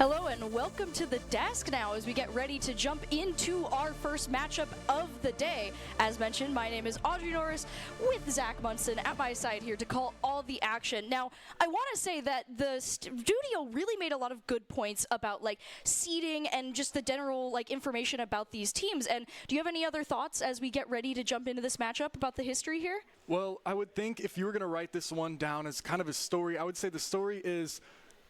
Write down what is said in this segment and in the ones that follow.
Hello and welcome to the desk now as we get ready to jump into our first matchup of the day. As mentioned, my name is Audrey Norris with Zach Munson at my side here to call all the action. Now, I want to say that the studio really made a lot of good points about seeding and just the general information about these teams. And do you have any other thoughts as we get ready to jump into this matchup about the history here? Well, I would think if you were going to write this one down as kind of a story, I would say the story is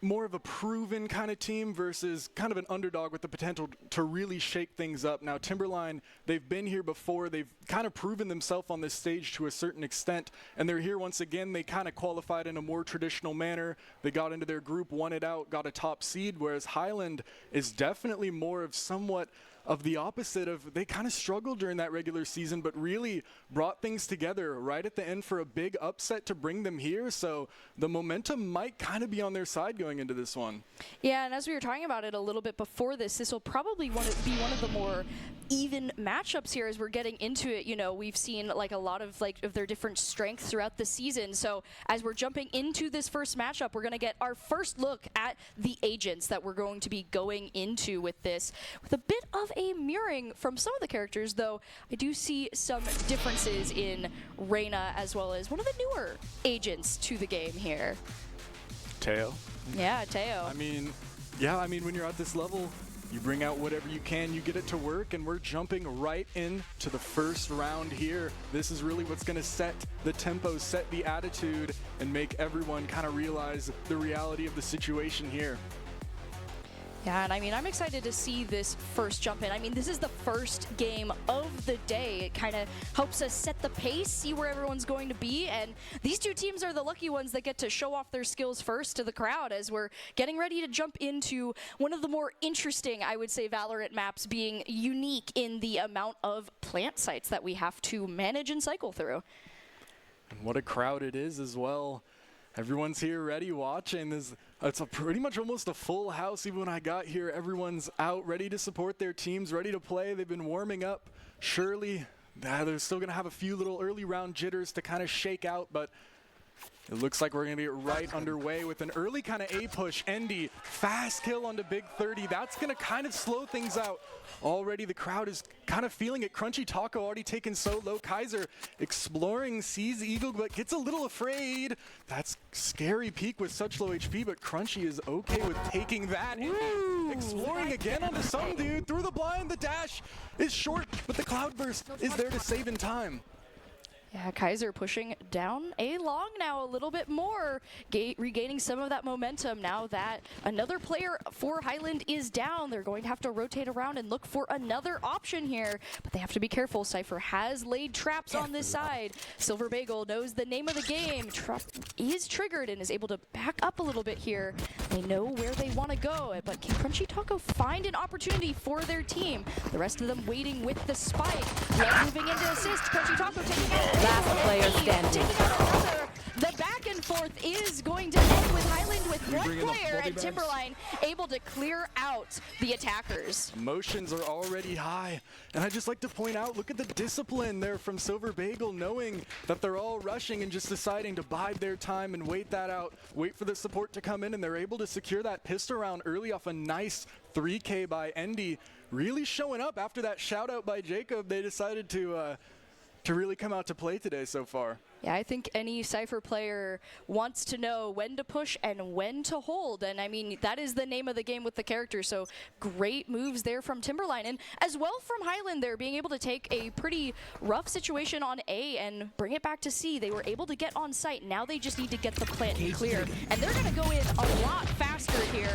more of a proven kind of team versus kind of an underdog with the potential to really shake things up. Now, Timberline, they've been here before. They've kind of proven themselves on this stage to a certain extent, and they're here once again. They kind of qualified in a more traditional manner. They got into their group, won it out, got a top seed, whereas Highland is definitely more of somewhat of the opposite of, they kind of struggled during that regular season, but really brought things together right at the end for a big upset to bring them here. So the momentum might kind of be on their side going into this one. Yeah, and as we were talking about it a little bit before this will probably be one of the more even matchups here as we're getting into it. You know, we've seen a lot of their different strengths throughout the season. So as we're jumping into this first matchup, we're going to get our first look at the agents that we're going to be going into with this, with a bit of a mirroring from some of the characters, though I do see some differences in Reyna as well as one of the newer agents to the game here. Teo. Yeah, Teo. I mean, when you're at this level, you bring out whatever you can, you get it to work, and we're jumping right into the first round here. This is really what's going to set the tempo, set the attitude, and make everyone kind of realize the reality of the situation here. Yeah, and I'm excited to see this first jump in. This is the first game of the day. It kind of helps us set the pace, see where everyone's going to be, and these two teams are the lucky ones that get to show off their skills first to the crowd as we're getting ready to jump into one of the more interesting, I would say, Valorant maps, being unique in the amount of plant sites that we have to manage and cycle through. And what a crowd it is as well. Everyone's here ready, watching. It's pretty much almost a full house. Even when I got here, everyone's out ready to support their teams, ready to play. They've been warming up. Surely, they're still going to have a few little early round jitters to kind of shake out, but it looks like we're going to get right underway with an early kind of A push. Endy, fast kill onto Big 30. That's going to kind of slow things out. Already the crowd is kind of feeling it. Crunchy Taco already taken so low. Kaiser exploring, sees Eagle, but gets a little afraid. That's scary peek with such low HP, but Crunchy is okay with taking that. Exploring again onto some dude. Through the blind, the dash is short, but the Cloudburst is there to save in time. Yeah, Kaiser pushing down A long now a little bit more, regaining some of that momentum now that another player for Highland is down. They're going to have to rotate around and look for another option here, but they have to be careful. Cypher has laid traps on this side. Silver Bagel knows the name of the game. Trap is triggered and is able to back up a little bit here. They know where they want to go, but can Crunchy Taco find an opportunity for their team? The rest of them waiting with the spike. Red moving into assist. Crunchy Taco taking it. Last player standing. The back and forth is going to end with Highland with one player and Timberline able to clear out the attackers. Emotions are already high, and I'd just like to point out, look at the discipline there from Silver Bagel, knowing that they're all rushing and just deciding to bide their time and wait that out, wait for the support to come in, and they're able to secure that pistol round early off a nice 3K by Endy. Really showing up after that shout out by Jacob. They decided to really come out to play today so far. Yeah, I think any Cypher player wants to know when to push and when to hold. And that is the name of the game with the character. So great moves there from Timberline. And as well from Highland there, being able to take a pretty rough situation on A and bring it back to C. They were able to get on site. Now they just need to get the plant clear. And they're going to go in a lot faster here.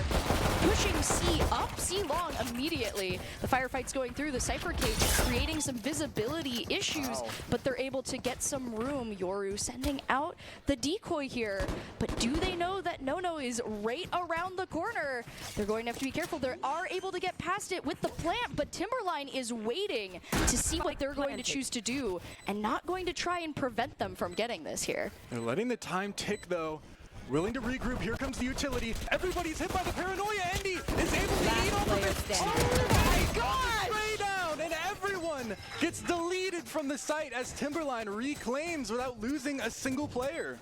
Pushing C up, C long immediately. The firefight's going through the Cypher cage, creating some visibility issues, but they're able to get some room. Yoru sending out the decoy here, but do they know that No-No is right around the corner? They're going to have to be careful. They are able to get past it with the plant, but Timberline is waiting to see what they're going to choose to do and not going to try and prevent them from getting this here. They're letting the time tick though. Willing to regroup. Here comes the utility. Everybody's hit by the paranoia. Endy is able to eat off of it. Oh my God! Spray down, and everyone gets deleted from the site as Timberline reclaims without losing a single player.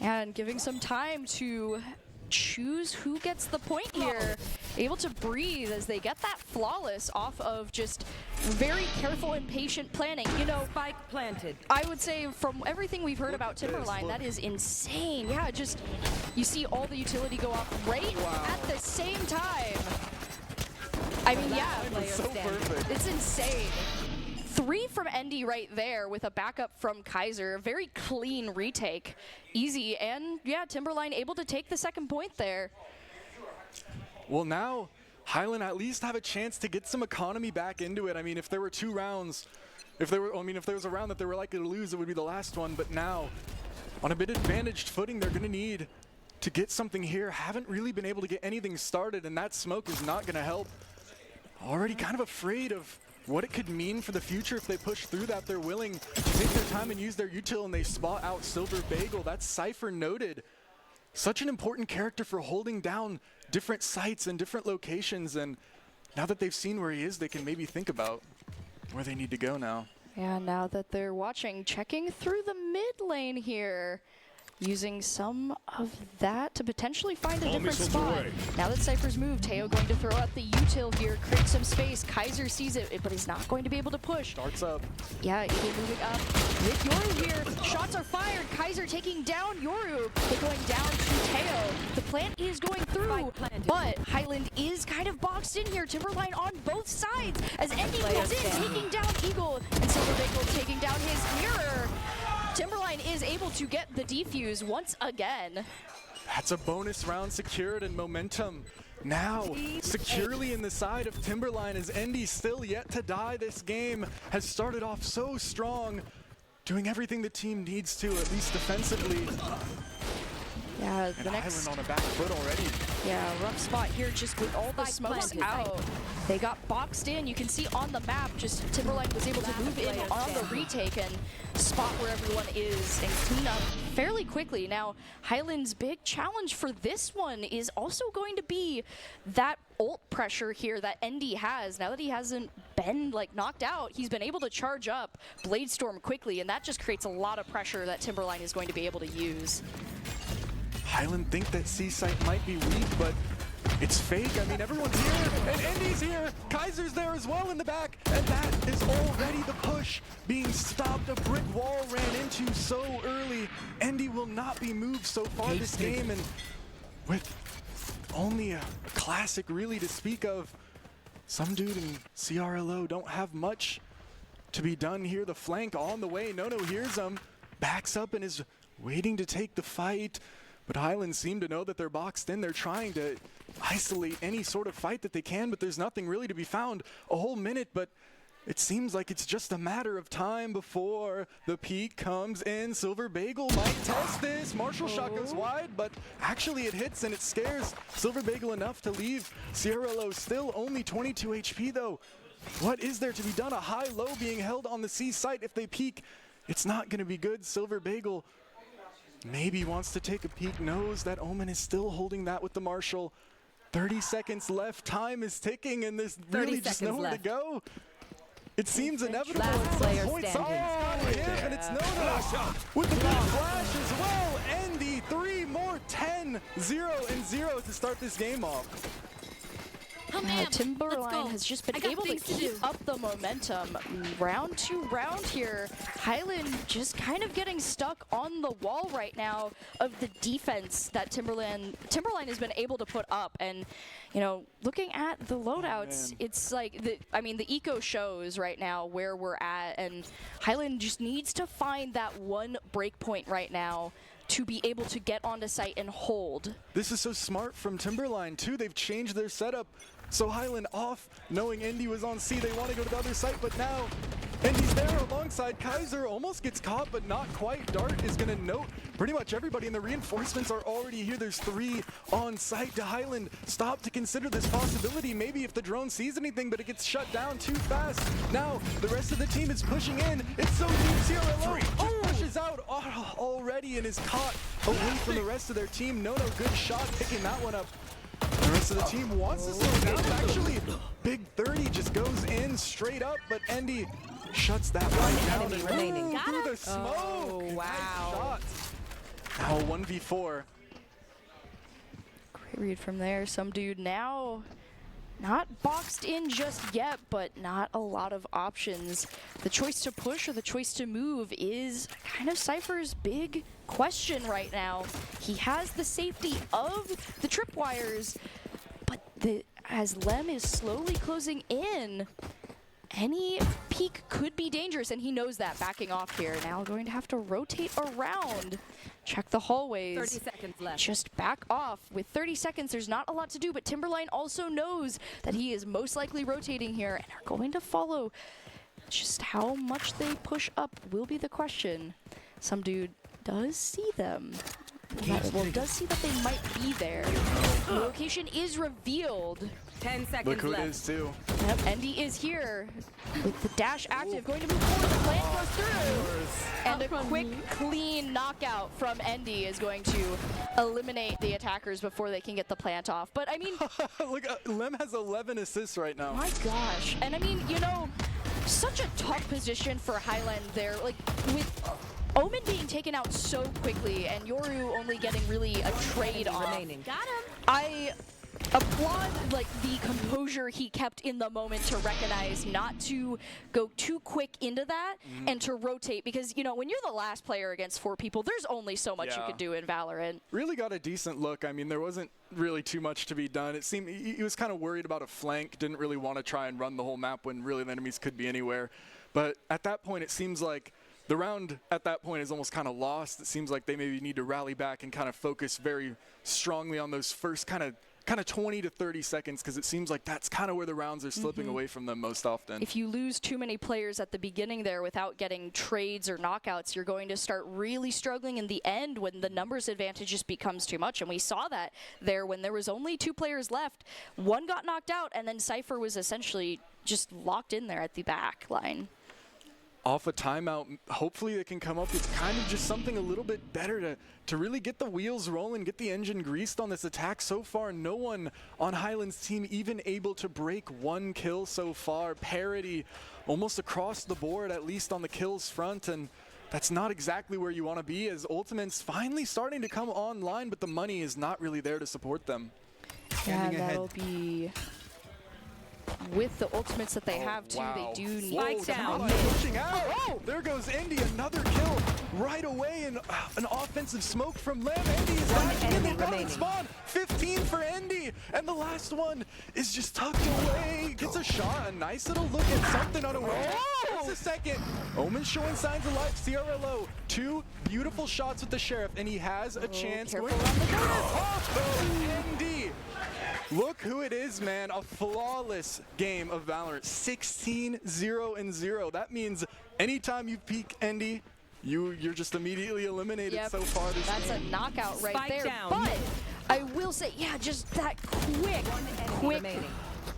And giving some time to choose who gets the point here. Able to breathe as they get that flawless off of just very careful and patient planning. You know, Spike planted. I would say from everything we've heard about Timberline, that is insane. Yeah, just you see all the utility go off right at the same time. I mean, yeah, So perfect. it's insane. 3 from Endy right there with a backup from Kaiser. Very clean retake. Easy, and yeah, Timberline able to take the second point there. Well, now Highland at least have a chance to get some economy back into it. I mean, if there were 2 rounds, if there was a round that they were likely to lose, it would be the last one. But now, on a bit advantaged footing, they're going to need to get something here. Haven't really been able to get anything started, and that smoke is not going to help. Already kind of afraid of what it could mean for the future if they push through that. They're willing to take their time and use their util, and they spot out Silver Bagel. That's Cypher noted. Such an important character for holding down different sites and different locations, and now that they've seen where he is, they can maybe think about where they need to go now. Yeah, now that they're watching, checking through the mid lane here. Using some of that to potentially find a different spot. Now that Cypher's moved, Teo going to throw out the util here, create some space. Kaiser sees it, but he's not going to be able to push. Starts up. Yeah, Eagle moving up with Yoru here. Shots are fired. Kaiser taking down Yoru, but going down to Teo. The plant is going through, but Highland is kind of boxed in here. Timberline on both sides as Endy moves in, taking down Eagle, and Silver Bagel taking down his mirror. Timberline is able to get the defuse once again. That's a bonus round secured, and momentum now securely in the side of Timberline as Endy, still yet to die this game, has started off so strong, doing everything the team needs to, at least defensively. Yeah, And the next Highland on a back foot already. Yeah, rough spot here just with all the smokes out. They got boxed in. You can see on the map, just Timberline was able to move in on the retake and spot where everyone is and clean up fairly quickly. Now, Highland's big challenge for this one is also going to be that ult pressure here that Endy has. Now that he hasn't been knocked out, he's been able to charge up Blade Storm quickly, and that just creates a lot of pressure that Timberline is going to be able to use. Highland think that C site might be weak, but it's fake. I mean, everyone's here, and Endy's here. Kaiser's there as well in the back, and that is already the push being stopped. A brick wall ran into so early. Endy will not be moved so far this game, and with only a classic really to speak of, some dude in CRLO don't have much to be done here. The flank on the way. Nono hears him, backs up and is waiting to take the fight. But Highland seem to know that they're boxed in. They're trying to isolate any sort of fight that they can, but there's nothing really to be found. A whole minute, but it seems like it's just a matter of time before the peak comes in. Silver Bagel might test this. Marshall shot goes wide, but actually it hits and it scares Silver Bagel enough to leave. CRLO still only 22 HP though. What is there to be done? A high-low being held on the C site. If they peek, it's not going to be good. Silver Bagel maybe wants to take a peek, knows that Omen is still holding that with the Marshall. 30 seconds left, time is ticking, and there's really just nowhere to go. It seems inevitable at some point. And it's Nono with the big flash as well. Endy, 3 more, 10, 0, and 0 to start this game off. Timberline has just been able to keep up the momentum round to round here. Highland just kind of getting stuck on the wall right now of the defense that Timberline has been able to put up. And, you know, looking at the loadouts, it's like, the eco shows right now where we're at, and Highland just needs to find that one break point right now to be able to get onto site and hold. This is so smart from Timberline too. They've changed their setup. So Highland off, knowing Endy was on C. They want to go to the other site, but now Endy's there alongside Kaiser. Almost gets caught, but not quite. Dart is going to note pretty much everybody, and the reinforcements are already here. There's 3 on site. To Highland stop to consider this possibility. Maybe if the drone sees anything, but it gets shut down too fast. Now the rest of the team is pushing in. It's so deep. CRLO just pushes out already and is caught away from the rest of their team. Nono, good shot, picking that one up. The rest of the team wants to slow down. Actually, big 30 just goes in straight up, but Endy shuts that right down. And through the smoke. Oh, wow. Nice shot. Now 1v4. Great read from there. Some dude now not boxed in just yet, but not a lot of options. The choice to push or the choice to move is kind of Cypher's big question right now. He has the safety of the tripwires, but as Lem is slowly closing in, any peek could be dangerous, and he knows that, backing off here. Now going to have to rotate around, check the hallways. 30 seconds left. Just back off. With 30 seconds, there's not a lot to do, but Timberline also knows that he is most likely rotating here and are going to follow. Just how much they push up will be the question. Some dude does see them. Well, does see that they might be there. The location is revealed. 10 seconds Look who left. it is, too. Yep, Endy is here with the dash active, going to move forward. The plan goes through, and a quick, clean knockout from Endy is going to eliminate the attackers before they can get the plant off. But I mean, Look, Lem has 11 assists right now. my gosh, and I mean, you know, such a tough position for Highland there. Like with Omen being taken out so quickly, and Yoru only getting really a trade off. Remaining. Got him. I applaud like the composure he kept in the moment to recognize not to go too quick into that and to rotate, because you know when you're the last player against 4 people, there's only so much you could do in Valorant. Really got a decent look. I mean, there wasn't really too much to be done. It seemed he was kind of worried about a flank, didn't really want to try and run the whole map when really the enemies could be anywhere. But at that point, it seems like the round at that point is almost kind of lost. It seems like they maybe need to rally back and kind of focus very strongly on those first kind of 20 to 30 seconds, because it seems like that's kind of where the rounds are slipping away from them most often. If you lose too many players at the beginning there without getting trades or knockouts, you're going to start really struggling in the end when the numbers advantage just becomes too much. And we saw that there when there was only 2 players left. One got knocked out, and then Cypher was essentially just locked in there at the back line. Off a timeout, hopefully they can come up with kind of just something a little bit better to really get the wheels rolling, get the engine greased on this attack. So far, no one on Highland's team even able to break 1 kill so far. Parity almost across the board, at least on the kills front, and that's not exactly where you want to be, as Ultimate's finally starting to come online, but the money is not really there to support them. Yeah, that'll be with the ultimates that they have too. Wow. They do need Spike down. Pushing out. Oh, there goes Indy, another kill right away, and an offensive smoke from Lem. Indy is bashing in, they don't spawn. 15 for Indy, and the last one is just tucked away. Gets a shot, a nice little look at something unaware. Just a second. Omen showing signs of life. CRLO, 2 beautiful shots with the Sheriff, and he has a chance. Careful on the door. Oh, Indy. Look who it is, man. A flawless game of Valorant. 16-0-0. That means anytime you peek Endy, you're just immediately eliminated so far this That's game. a knockout right Spike there. down. But I will say, yeah, just that quick Remaining.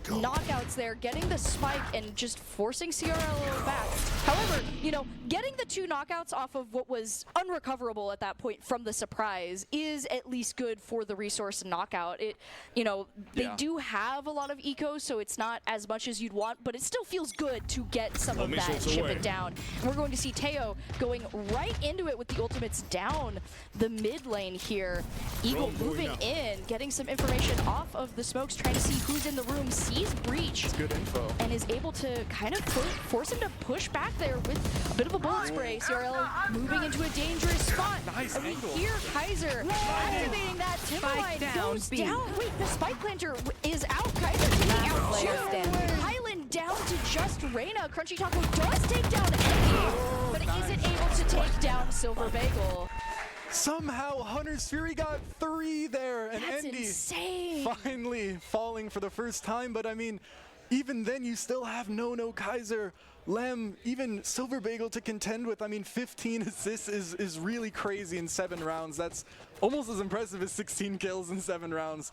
knockouts there, getting the spike and just forcing CRLO back. However, you know, getting the 2 knockouts off of what was unrecoverable at that point from the surprise is at least good for the resource knockout. It, you know, they do have a lot of eco, so it's not as much as you'd want, but it still feels good to get some of that and chip it down. And we're going to see Teo going right into it with the ultimates down the mid lane here. Eagle moving in, getting some information off of the smokes, trying to see who's in the room, sees Breach. It's good info. And is able to kind of force him to push back there with a bit of a bullet spray. CRL moving into a dangerous spot. Nice and we angle. hear Kaiser activating that Timberline goes down. Wait, the spike planter is out. Kaiser taking out player 2. Highland down to just Reyna. Crunchy Taco does take down Endy, but isn't able to take down Silver Bagel. Somehow Hunter's Fury got 3 there, and That's Endy insane. finally falling for the first time. But I mean, even then you still have No Kaiser, Lem, even Silver Bagel to contend with. I mean, 15 assists is really crazy in 7 rounds. That's almost as impressive as 16 kills in 7 rounds.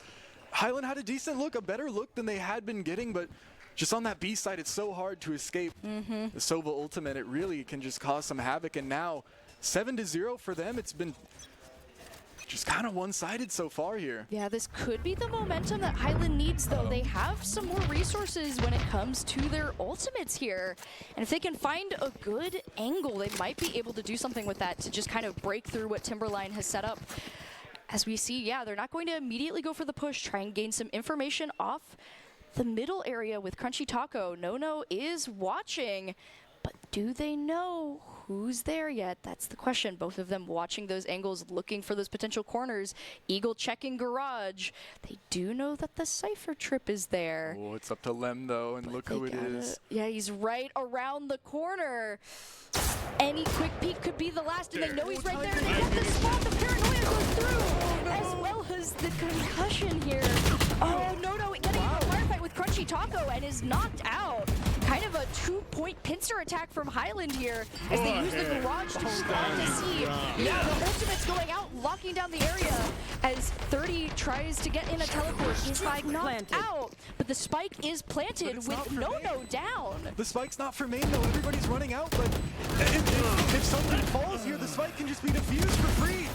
Highland had a decent look, a better look than they had been getting, but just on that B side, it's so hard to escape the Sova ultimate. It really can just cause some havoc, and now 7-0 for them. It's been just kind of one-sided so far here. Yeah, this could be the momentum that Highland needs, though. They have some more resources when it comes to their ultimates here. And if they can find a good angle, they might be able to do something with that to just kind of break through what Timberline has set up. As we see, yeah, they're not going to immediately go for the push, try and gain some information off the middle area with Crunchy Taco. No is watching, but do they know who's there yet? That's the question. Both of them watching those angles, looking for those potential corners. Eagle checking garage. They do know that the Cypher trip is there. Oh, it's up to Lem though, and look who it is. Yeah, he's right around the corner. Any quick peek could be the last, and they know he's right there. They get the spot. The paranoia goes through, as well as the concussion here. Oh, no, getting into a firefight with Crunchy Taco and is knocked out. Kind of a 2-point pincer attack from Highland here as they use the garage to move on to see. Yeah, the ultimate's going out, locking down the area as 30 tries to get in a teleport. He's knocked out, but the spike is planted with No down. The spike's not for main though. Everybody's running out, but if somebody falls here, the spike can just be defused for free.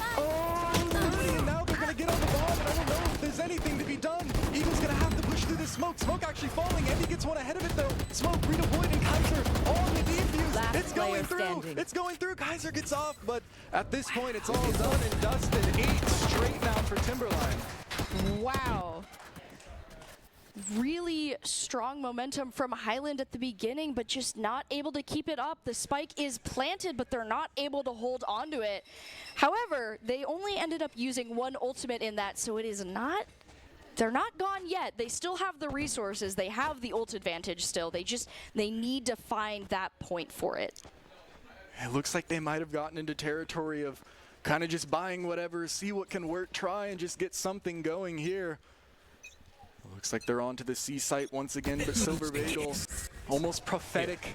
And now they're gonna get on the bomb, and I don't know if there's anything to be done. Eagle's gonna have to push through the smoke. Smoke actually falling. Andy gets one ahead of it though. Smoke redeployed, and Kaiser on the defuse. It's going through. It's going through. Kaiser gets off, but at this point, it's all done and dusted. 8 straight now for Timberline. Wow. Really strong momentum from Highland at the beginning, but just not able to keep it up. The spike is planted, but they're not able to hold on to it. However, they only ended up using one ultimate in that, so it is not... They're not gone yet. They still have the resources. They have the ult advantage still. They need to find that point for it. It looks like they might have gotten into territory of kind of just buying whatever, see what can work, try and just get something going here. Looks like they're on to the C site once again, but Silver Bagel almost prophetic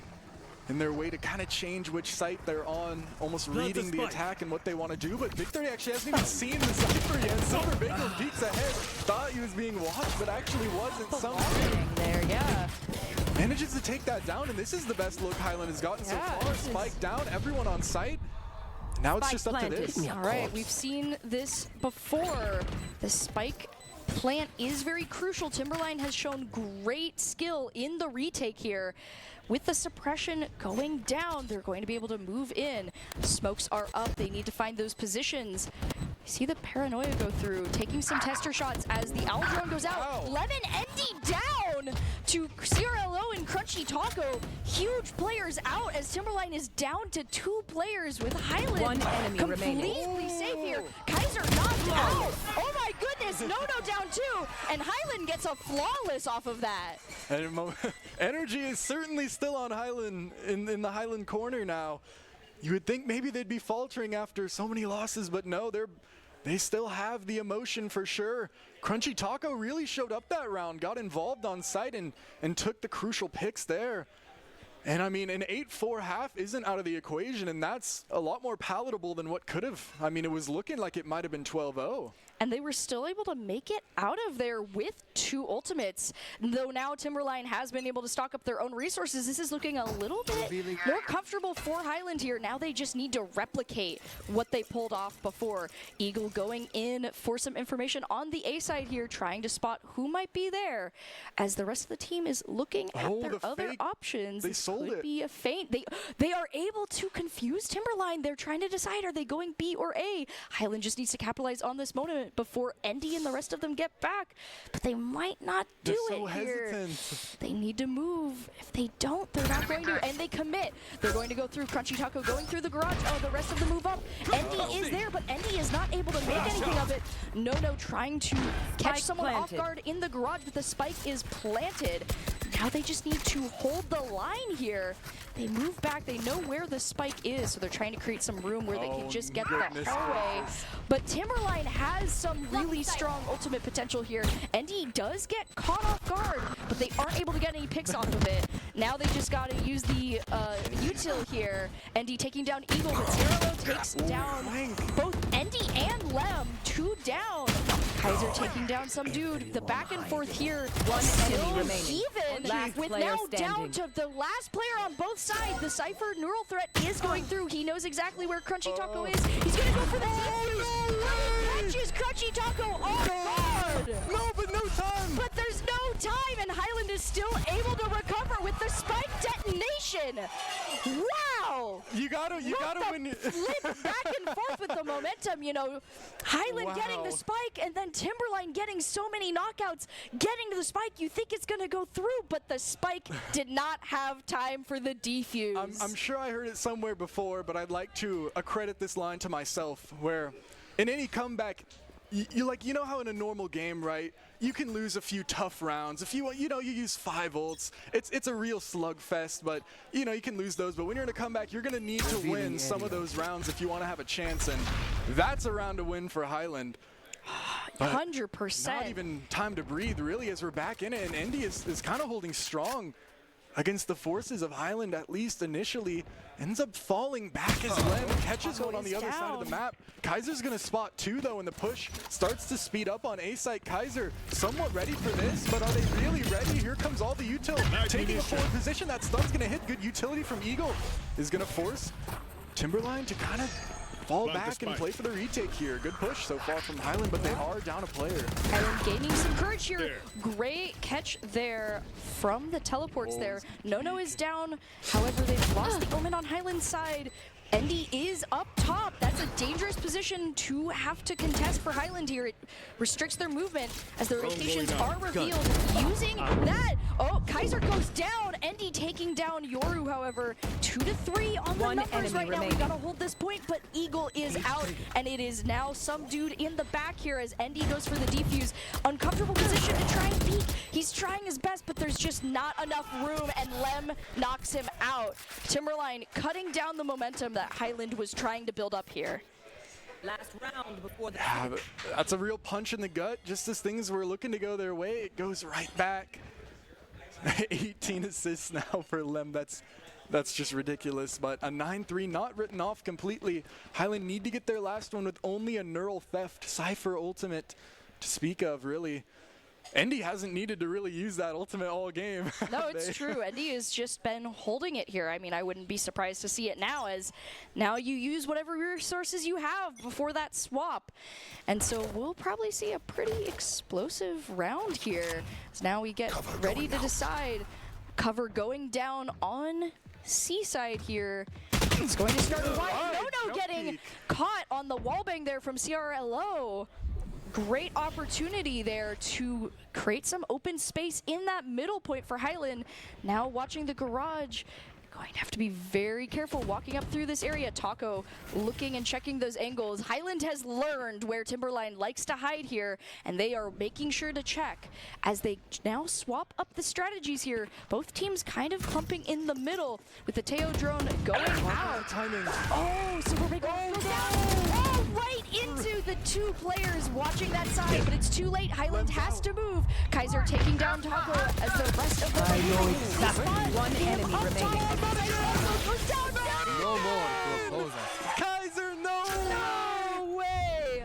in their way to kind of change which site they're on, almost reading the attack and what they want to do. But Victory actually hasn't even seen the Cypher yet. Silver Bagel peeks ahead, thought he was being watched, but actually wasn't. Something there, yeah. Manages to take that down, and this is the best look Highland has gotten so far. Spike down, everyone on site. Now it's just up to this. All right, we've seen this before. The spike plant is very crucial. Timberline has shown great skill in the retake here. With the suppression going down, they're going to be able to move in. Smokes are up. They need to find those positions. See the paranoia go through, taking some tester shots as the owl drone goes out. Lemon Endy down to CRLO and Crunchy Taco. Huge players out as Timberline is down to 2 players with Highland. One enemy remaining. Completely safe here. Kaiser knocked out. Oh my goodness, No down too. And Highland gets a flawless off of that. And energy is certainly still on Highland, in the Highland corner now. You would think maybe they'd be faltering after so many losses, but no, they still have the emotion for sure. Crunchy Taco really showed up that round, got involved on site and took the crucial picks there. And I mean, an 8-4 half isn't out of the equation, and that's a lot more palatable than what could have. I mean, it was looking like it might have been 12-0. And they were still able to make it out of there with 2 ultimates. Though now Timberline has been able to stock up their own resources, this is looking a little bit more comfortable for Highland here. Now they just need to replicate what they pulled off before. Eagle going in for some information on the A side here, trying to spot who might be there. As the rest of the team is looking at their other options. They sold it. Be a feint. They are able to confuse Timberline. They're trying to decide, are they going B or A? Highland just needs to capitalize on this moment before Endy and the rest of them get back, but they might not do it here. Hesitant. They need to move. If they don't, they're not going to, and they commit. They're going to go through Crunchy Taco, going through the garage. Oh, the rest of them move up. Endy is there, but Endy is not able to make anything of it. No, trying to catch someone off guard in the garage, but the spike is planted. Now they just need to hold the line here. They move back. They know where the spike is, so they're trying to create some room where they can just get the hallway. But Timberline has some really strong ultimate potential here. Endy does get caught off guard, but they aren't able to get any picks off of it. Now they just got to use the util here. Endy taking down Eagle, but Zero takes down both Endy and Lem. 2 down. Kaiser taking down some dude. The back and forth here. One enemy remaining. Even with now down to the last player on both sides. The Cypher neural threat is going through. He knows exactly where Crunchy Taco is. He's going to go for the catches Crunchy Taco off guard. No, but no time. But there's no time, and Highland is still able to recover with the spike detonation. Wow! You gotta win. Flip back and forth with the momentum, you know. Highland getting the spike, and then Timberline getting so many knockouts, getting to the spike. You think it's gonna go through, but the spike did not have time for the defuse. I'm sure I heard it somewhere before, but I'd like to accredit this line to myself, where in any comeback, you know how in a normal game, right? You can lose a few tough rounds. If you use 5 ults, it's a real slugfest, but you can lose those. But when you're in a comeback, you're gonna need to win some of those rounds if you want to have a chance, and that's a round to win for Highland. 100%. Not even time to breathe, really, as we're back in it, and Endy is kind of holding strong against the forces of Highland, at least initially. Ends up falling back as Lem catches one on the other side of the map. Kaiser's gonna spot 2 though, and the push starts to speed up on A site. Kaiser somewhat ready for this, but are they really ready? Here comes all the util taking a forward position. That stun's gonna hit. Good utility from Eagle is gonna force Timberline to kind of fall back and play for the retake here. Good push so far from Highland, but they are down a player. Highland gaining some courage here. Great catch there from the teleports there. Nono is down. However, they've lost the Omen on Highland's side. Endy is up top. That's a dangerous position to have to contest for Highland here. It restricts their movement as the rotations are revealed. Using that. Oh, Kaiser goes down. Endy taking down Yoru, however. 2-3 on the numbers right now. We gotta hold this point, but Eagle is out, and it is now some dude in the back here as Endy goes for the defuse. Uncomfortable position to try and peek. He's trying his best, but there's just not enough room, and Lem knocks him out. Timberline cutting down the momentum that Highland was trying to build up here. Last round before the That's a real punch in the gut. Just as things were looking to go their way, it goes right back. 18 assists now for Lem. That's just ridiculous. But a 9-3 not written off completely. Highland need to get their last one with only a neural theft Cypher ultimate to speak of, really. Endy hasn't needed to really use that ultimate all game. No, it's true. Endy has just been holding it here. I mean, I wouldn't be surprised to see it now, as now you use whatever resources you have before that swap. And so we'll probably see a pretty explosive round here. So now we get ready to decide. Cover going down on Seaside here. It's going to start wide. Nono getting caught on the wallbang there from CRLO. Great opportunity there to create some open space in that middle point for Highland. Now watching the garage. Going to have to be very careful walking up through this area. Taco looking and checking those angles. Highland has learned where Timberline likes to hide here, and they are making sure to check as they now swap up the strategies here. Both teams kind of clumping in the middle with the Teo drone going out. Timing. Oh, Super Big down. Oh, right into the 2 players watching that side, but it's too late. Highland has to move. Kaiser taking down Taco as the rest of the one enemy remaining. No more proposals. Kaiser, no way!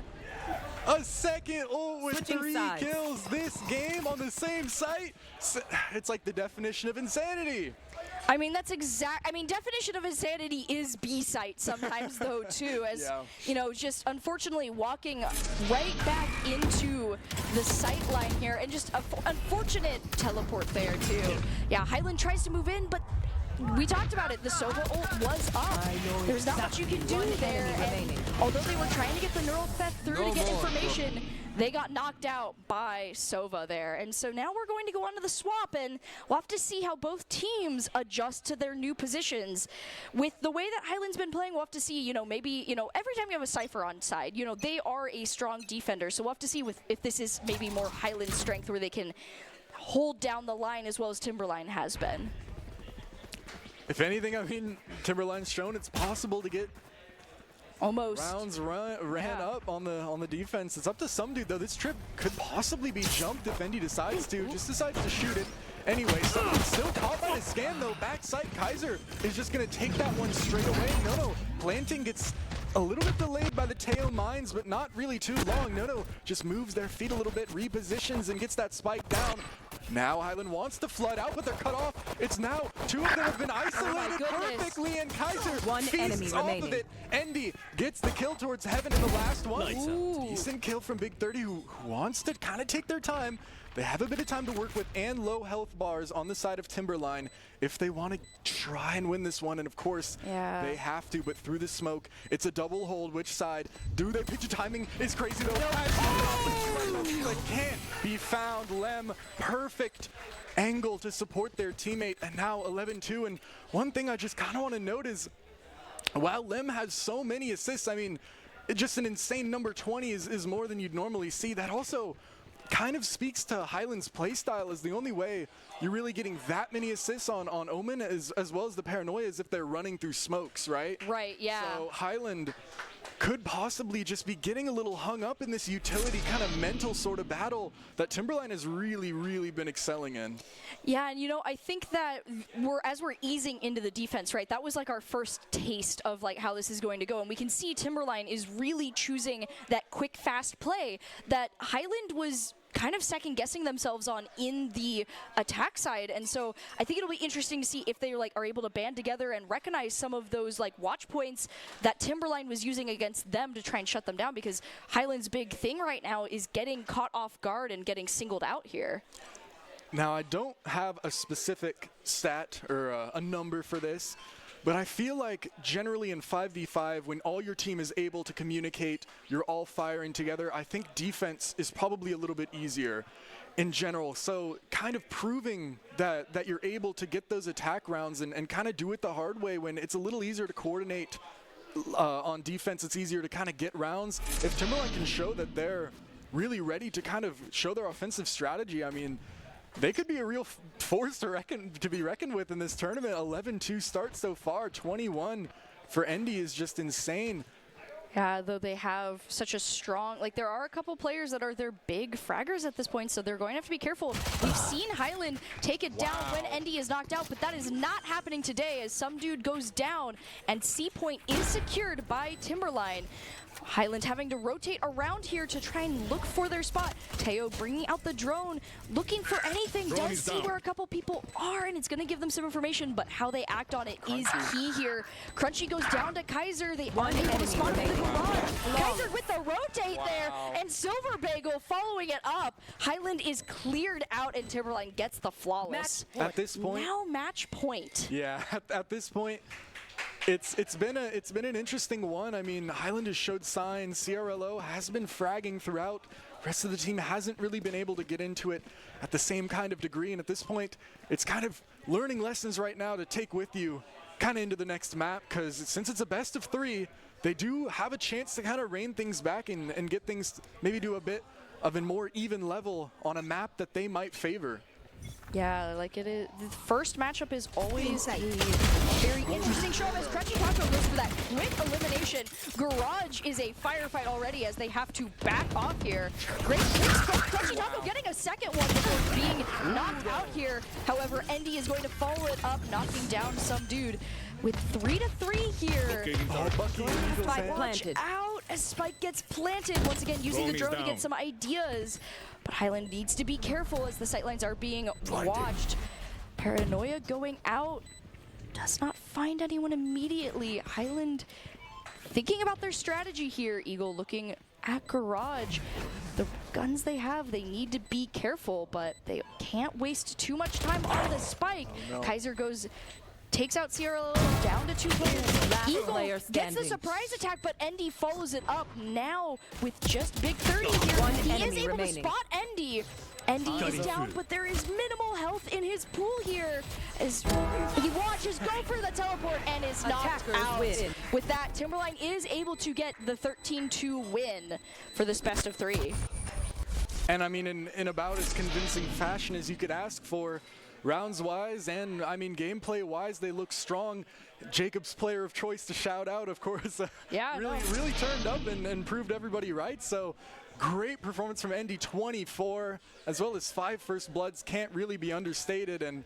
A second ult with Switching 3 sides. kills this game on the same site. It's like the definition of insanity. I mean, that's exact. I mean, definition of insanity is B site sometimes, though, too. As you know, just unfortunately walking right back into the sight line here, and just a unfortunate teleport there too. Yeah, Highland tries to move in, but we talked about it. The Sova ult was up. There's not much you can do there. And although they were trying to get the neural theft through to get information, they got knocked out by Sova there. And so now we're going to go on to the swap, and we'll have to see how both teams adjust to their new positions. With the way that Highland's been playing, we'll have to see, maybe, every time you have a Cypher on side, they are a strong defender. So we'll have to see if this is maybe more Highland strength where they can hold down the line as well as Timberline has been. If anything, I mean, Timberline's shown it's possible to get almost rounds ran up on the defense. It's up to some dude though. This trip could possibly be jumped if Endy decides to. Just decides to shoot it. Anyway, someone's still caught by the scam though. Backside, Kaiser is just gonna take that one straight away. No, planting gets a little bit delayed by the Teo mines, but not really too long. No, just moves their feet a little bit, repositions, and gets that spike down. Now Highland wants to flood out, but they're cut off. It's now 2 of them have been isolated perfectly, and Kaiser feasts off of it. Endy gets the kill towards Heaven in the last one. Decent kill from Big 30, who wants to kind of take their time. they have a bit of time to work with and low health bars on the side of Timberline if they want to try and win this one. And of course, they have to, but through the smoke, it's a double hold. Which side? Do they pitch? Timing is crazy though. But can't be found. Lem, perfect angle to support their teammate, and now 11-2. And one thing I just kind of want to note is, while Lem has so many assists, I mean, just an insane number 20 is more than you'd normally see. That also kind of speaks to Highland's playstyle, as the only way you're really getting that many assists on Omen as well as the Paranoia is if they're running through smokes, right? Right, yeah. So Highland could possibly just be getting a little hung up in this utility kind of mental sort of battle that Timberline has really been excelling in. Yeah, and you know, I think that as we're easing into the defense, right, that was like our first taste of like how this is going to go, and we can see Timberline is really choosing that quick, fast play that Highland was kind of second-guessing themselves on in the attack side. And so I think it'll be interesting to see if they are able to band together and recognize some of those like watch points that Timberline was using against them to try and shut them down, because Highland's big thing right now is getting caught off guard and getting singled out here. Now, I don't have a specific stat or a number for this, but I feel like generally in 5v5, when all your team is able to communicate, you're all firing together, I think defense is probably a little bit easier in general. So kind of proving that you're able to get those attack rounds and kind of do it the hard way when it's a little easier to coordinate on defense, it's easier to kind of get rounds. If Timberline can show that they're really ready to kind of show their offensive strategy, I mean, they could be a real force to be reckoned with in this tournament. 11-2 start so far. 21 for Endy is just insane. Yeah, though they have such a strong, like there are a couple players that are their big fraggers at this point, so they're going to have to be careful. We've seen Highland take it down when Endy is knocked out, but that is not happening today as some dude goes down and C point is secured by Timberline. Highland having to rotate around here to try and look for their spot. Teo bringing out the drone, looking for anything, does see where a couple people are, and it's going to give them some information, but how they act on it is key here. Crunchy goes down to Kaiser. They aren't able to spot the garage. Kaiser with the rotate there, and Silver Bagel following it up. Highland is cleared out, and Timberline gets the flawless. At this point, now match point. Yeah, at this point, it's been an interesting one. I mean, Highland has showed signs. CRLO has been fragging throughout. The rest of the team hasn't really been able to get into it at the same kind of degree. And at this point, it's kind of learning lessons right now to take with you kind of into the next map, because since it's a best of 3, they do have a chance to kind of rein things back and get things maybe to a bit of a more even level on a map that they might favor. Yeah, like it is. The first matchup is always a very interesting show as Crunchy Taco goes for that quick elimination. Garage is a firefight already as they have to back off here. Great kicks from Crunchy Taco getting a second one before being knocked out here. However, Endy is going to follow it up, knocking down some dude with 3-3 here. Spike planted. Out as Spike gets planted. Once again, using the drone to get some ideas. But Highland needs to be careful as the sightlines are being watched. Paranoia going out. Does not find anyone immediately. Highland thinking about their strategy here. Eagle looking at Garage. The guns they have, they need to be careful, but they can't waste too much time on the Spike. Oh, no. Kaiser takes out CRLO down to 2 players. Eagle gets the surprise attack, but Endy follows it up now with just Big 30 here. He is able to spot Endy. Endy is down, but there is minimal health in his pool here as he watches go for the teleport and is knocked out. With that, Timberline is able to get the 13-2 win for this best of 3. And I mean, in about as convincing fashion as you could ask for. Rounds-wise and, I mean, gameplay-wise, they look strong. Jacob's player of choice to shout out, of course, really turned up and proved everybody right. So great performance from Endy, 24, as well as 5 first bloods, can't really be understated. And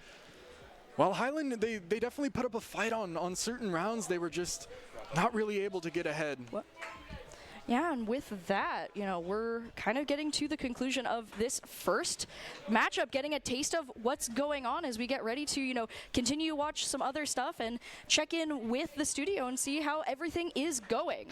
while Highland, they definitely put up a fight on certain rounds, they were just not really able to get ahead. What? Yeah, and with that, you know, we're kind of getting to the conclusion of this first matchup, getting a taste of what's going on as we get ready to, you know, continue to watch some other stuff and check in with the studio and see how everything is going.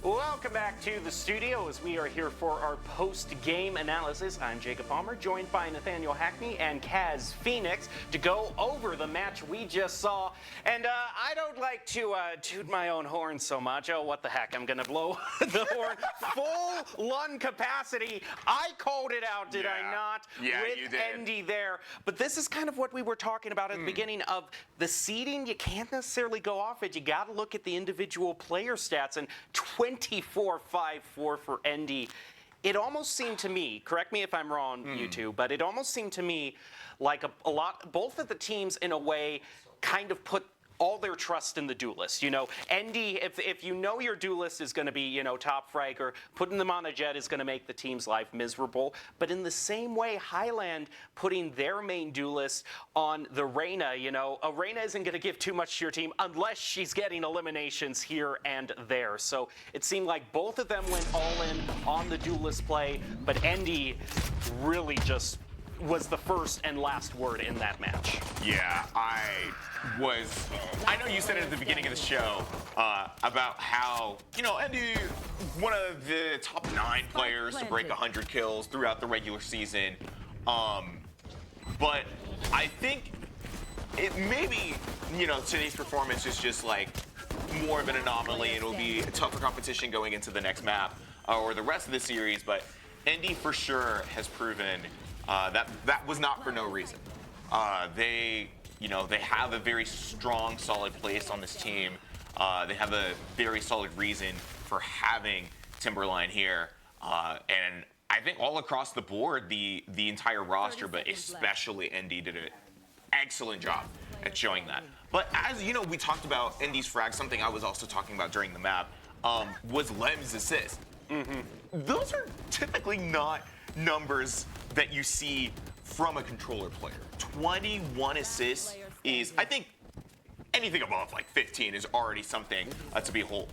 Welcome back to the studio as we are here for our post-game analysis. I'm Jacob Palmer, joined by Nathaniel Hackney and Kaz Phoenix to go over the match we just saw. And I don't like to toot my own horn so much. Oh, what the heck, I'm going to blow the horn. Full lung capacity. I called it out, did I not? Yeah, with you did. Andy there. But this is kind of what we were talking about at the beginning of the seeding. You can't necessarily go off it. You got to look at the individual player stats. And 24-5-4 for Endy. It almost seemed to me, correct me if I'm wrong, you two, but it almost seemed to me like a lot, both of the teams in a way kind of put all their trust in the duelist. You know, Endy, if you know your duelist is going to be, you know, top fragger, putting them on a jet is going to make the team's life miserable. But in the same way, Highland putting their main duelist on the Reyna, you know, a Reyna isn't going to give too much to your team unless she's getting eliminations here and there. So it seemed like both of them went all in on the duelist play, but Endy really just was the first and last word in that match. Yeah, I know you said it at the beginning of the show about how, you know, Endy, one of the top 9 players to break 100 kills throughout the regular season. But I think it maybe, you know, today's performance is just like more of an anomaly, and it'll be a tougher competition going into the next map or the rest of the series. But Endy for sure has proven that was not for no reason. They have a very strong, solid place on this team. They have a very solid reason for having Timberline here, and I think all across the board, the entire roster, but especially Endy, did an excellent job at showing that. But as you know, we talked about Endy's frag. Something I was also talking about during the map was Lem's assist. Those are typically not numbers that you see from a controller player. 21 assists is, I think, anything above like 15 is already something to behold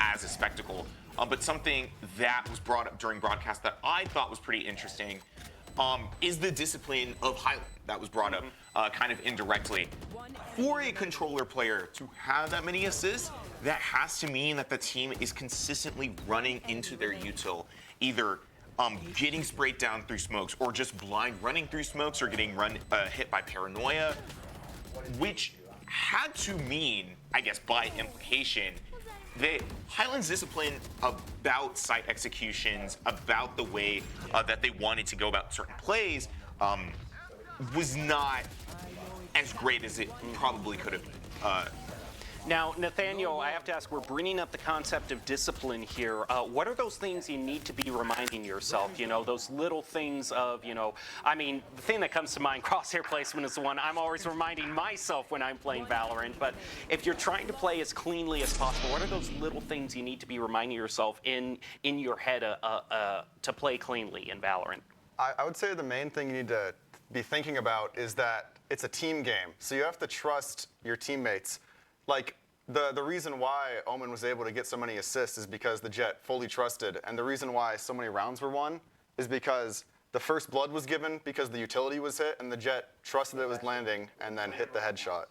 as a spectacle. But something that was brought up during broadcast that I thought was pretty interesting is the discipline of Highland that was brought up kind of indirectly. For a controller player to have that many assists, that has to mean that the team is consistently running into their util, either getting sprayed down through smokes, or just blind running through smokes, or getting hit by paranoia, which had to mean, I guess by implication, that Highland's discipline about site executions, about the way that they wanted to go about certain plays, was not as great as it probably could have been. Now, Nathaniel, I have to ask, we're bringing up the concept of discipline here. What are those things you need to be reminding yourself? You know, those little things of, you know, I mean, the thing that comes to mind, crosshair placement is the one I'm always reminding myself when I'm playing Valorant. But if you're trying to play as cleanly as possible, what are those little things you need to be reminding yourself in your head to play cleanly in Valorant? I would say the main thing you need to be thinking about is that it's a team game. So you have to trust your teammates. Like, the reason why Omen was able to get so many assists is because the Jet fully trusted. And the reason why so many rounds were won is because the first blood was given because the utility was hit, and the Jet trusted it was landing and then hit the headshot.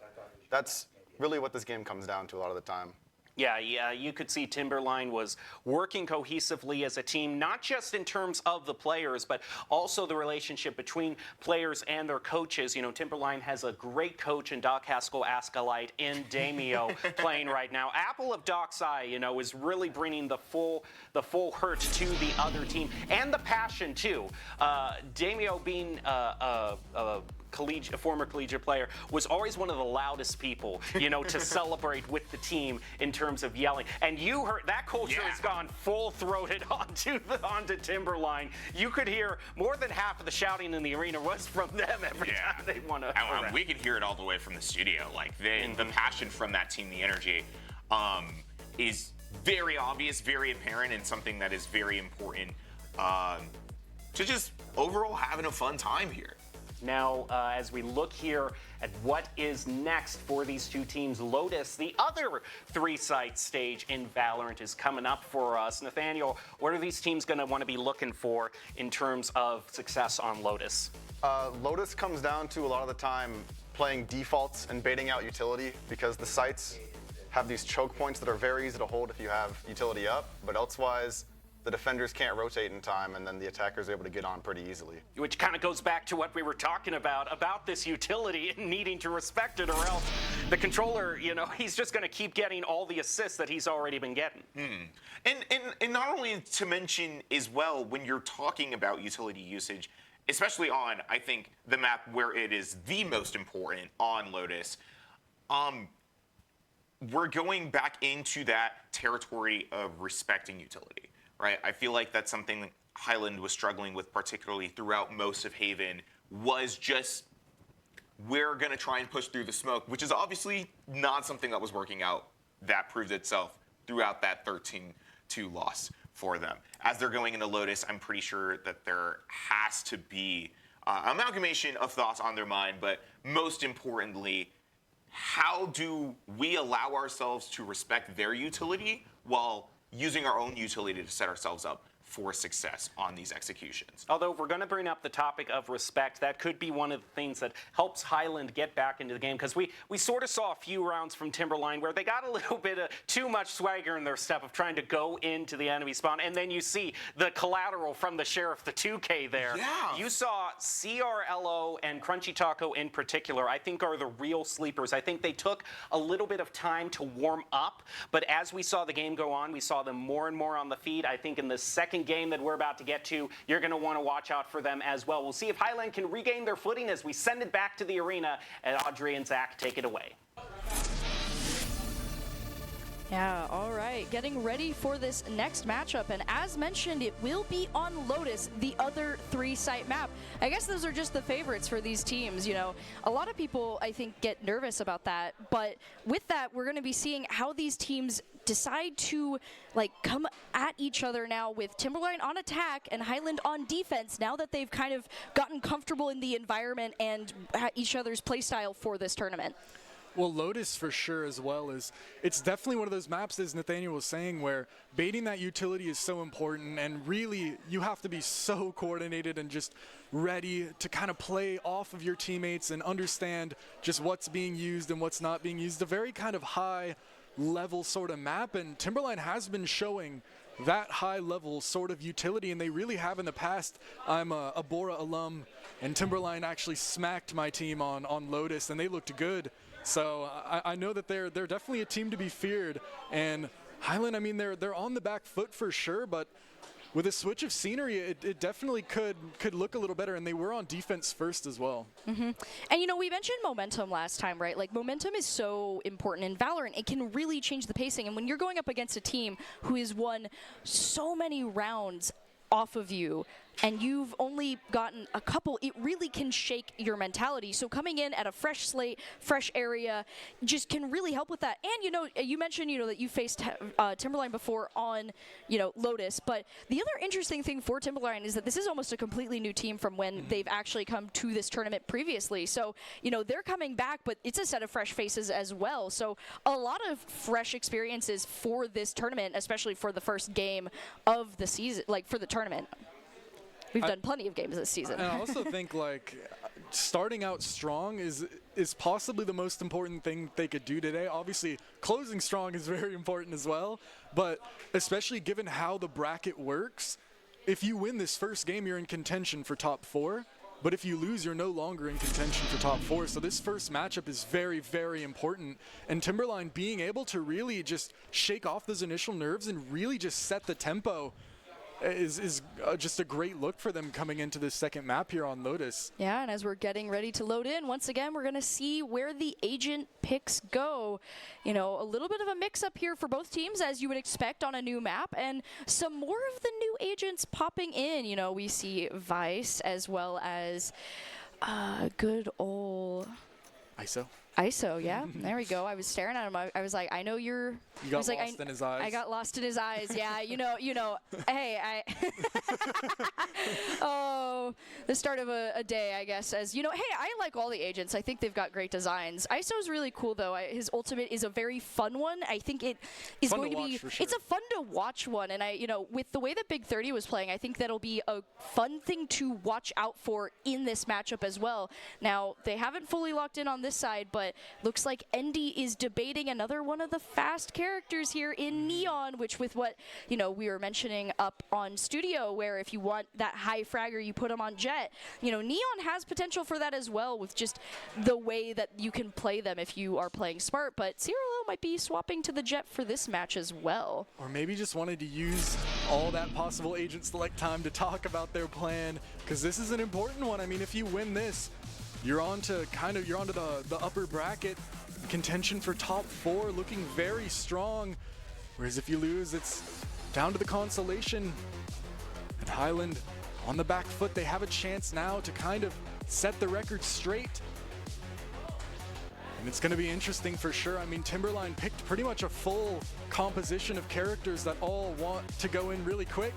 That's really what this game comes down to a lot of the time. Yeah, you could see Timberline was working cohesively as a team, not just in terms of the players, but also the relationship between players and their coaches. You know, Timberline has a great coach in Doc Haskell Askalite in Damio playing right now. Apple of Doc's eye, you know, is really bringing the full hurt to the other team, and the passion too. Damio being a former collegiate player, was always one of the loudest people, you know, to celebrate with the team in terms of yelling. And you heard that culture has gone full-throated onto Timberline. You could hear more than half of the shouting in the arena was from them every time they won a round. We could hear it all the way from the studio. Like the passion from that team, the energy, is very obvious, very apparent, and something that is very important to just overall having a fun time here. Now, as we look here at what is next for these two teams, Lotus, the other 3-site stage in Valorant, is coming up for us. Nathaniel, what are these teams going to want to be looking for in terms of success on Lotus? Lotus comes down to a lot of the time playing defaults and baiting out utility, because the sites have these choke points that are very easy to hold if you have utility up, but elsewise, the defenders can't rotate in time, and then the attackers are able to get on pretty easily. Which kind of goes back to what we were talking about this utility and needing to respect it, or else the controller, you know, he's just going to keep getting all the assists that he's already been getting. And not only to mention as well, when you're talking about utility usage, especially on, I think, the map where it is the most important on Lotus, we're going back into that territory of respecting utility. Right, I feel like that's something Highland was struggling with, particularly throughout most of Haven, was just we're going to try and push through the smoke, which is obviously not something that was working out. That proved itself throughout that 13-2 loss for them. As they're going into Lotus, I'm pretty sure that there has to be amalgamation of thoughts on their mind, but most importantly, how do we allow ourselves to respect their utility while using our own utility to set ourselves up for success on these executions? Although if we're going to bring up the topic of respect, that could be one of the things that helps Highland get back into the game, because we sort of saw a few rounds from Timberline where they got a little bit of too much swagger in their step of trying to go into the enemy spawn, and then you see the collateral from the Sheriff, the 2K there. Yeah. You saw CRLO and Crunchy Taco in particular, I think, are the real sleepers. I think they took a little bit of time to warm up, but as we saw the game go on, we saw them more and more on the feed. I think in the second game that we're about to get to, you're going to want to watch out for them as well. We'll see if Highland can regain their footing as we send it back to the arena, and Audrey and Zach take it away. Yeah, all right. Getting ready for this next matchup. And as mentioned, it will be on Lotus, the other 3-site map. I guess those are just the favorites for these teams. You know, a lot of people, I think, get nervous about that. But with that, we're going to be seeing how these teams decide to come at each other now, with Timberline on attack and Highland on defense, now that they've kind of gotten comfortable in the environment and each other's playstyle for this tournament. Well, Lotus for sure as well it's definitely one of those maps, as Nathaniel was saying, where baiting that utility is so important, and really you have to be so coordinated and just ready to kind of play off of your teammates and understand just what's being used and what's not being used. A very kind of high level sort of map, and Timberline has been showing that high level sort of utility, and they really have in the past. I'm a Bora alum, and Timberline actually smacked my team on Lotus, and they looked good. So I know that they're definitely a team to be feared. And Highland, I mean, they're on the back foot for sure, but with a switch of scenery, it definitely could look a little better, and they were on defense first as well. And, you know, we mentioned momentum last time, right? Like, momentum is so important in Valorant. It can really change the pacing. And when you're going up against a team who has won so many rounds off of you, and you've only gotten a couple, it really can shake your mentality. So coming in at a fresh slate, fresh area, just can really help with that. And, you know, you mentioned, you know, that you faced Timberline before on, you know, Lotus. But the other interesting thing for Timberline is that this is almost a completely new team from when they've actually come to this tournament previously. So, you know, they're coming back, but it's a set of fresh faces as well. So a lot of fresh experiences for this tournament, especially for the first game of the season, like for the tournament. We've done plenty of games this season. And I also think, like, starting out strong is possibly the most important thing they could do today. Obviously, closing strong is very important as well, but especially given how the bracket works, if you win this first game, you're in contention for top 4. But if you lose, you're no longer in contention for top 4. So this first matchup is very, very important. And Timberline being able to really just shake off those initial nerves and really just set the tempo is just a great look for them coming into this second map here on Lotus. Yeah, and as we're getting ready to load in, once again, we're going to see where the agent picks go. You know, a little bit of a mix-up here for both teams, as you would expect on a new map, and some more of the new agents popping in. You know, we see Vice as well as good old ISO, yeah. There we go. I was staring at him. I was like, I know you're... You got lost in his eyes. I got lost in his eyes, yeah. You know, hey, oh, the start of a day, I guess, as, you know, hey, I like all the agents. I think they've got great designs. ISO's really cool, though. His ultimate is a very fun one. I think it is going to be... For sure. It's a fun to watch one, and you know, with the way that Big 30 was playing, I think that'll be a fun thing to watch out for in this matchup as well. Now, they haven't fully locked in on this side, but but looks like Endy is debating another one of the fast characters here in Neon, which with what, we were mentioning up on Studio, where if you want that high fragger, you put him on Jet. Neon has potential for that as well with just the way that you can play them if you are playing smart, but Zero might be swapping to the Jet for this match as well. Or maybe just wanted to use all that possible agent select time to talk about their plan, because this is an important one. I mean, if you win this, you're onto the upper bracket. Contention for top 4 looking very strong. Whereas if you lose, it's down to the consolation. And Highland on the back foot, they have a chance now to kind of set the record straight. And it's going to be interesting for sure. I mean, Timberline picked pretty much a full composition of characters that all want to go in really quick.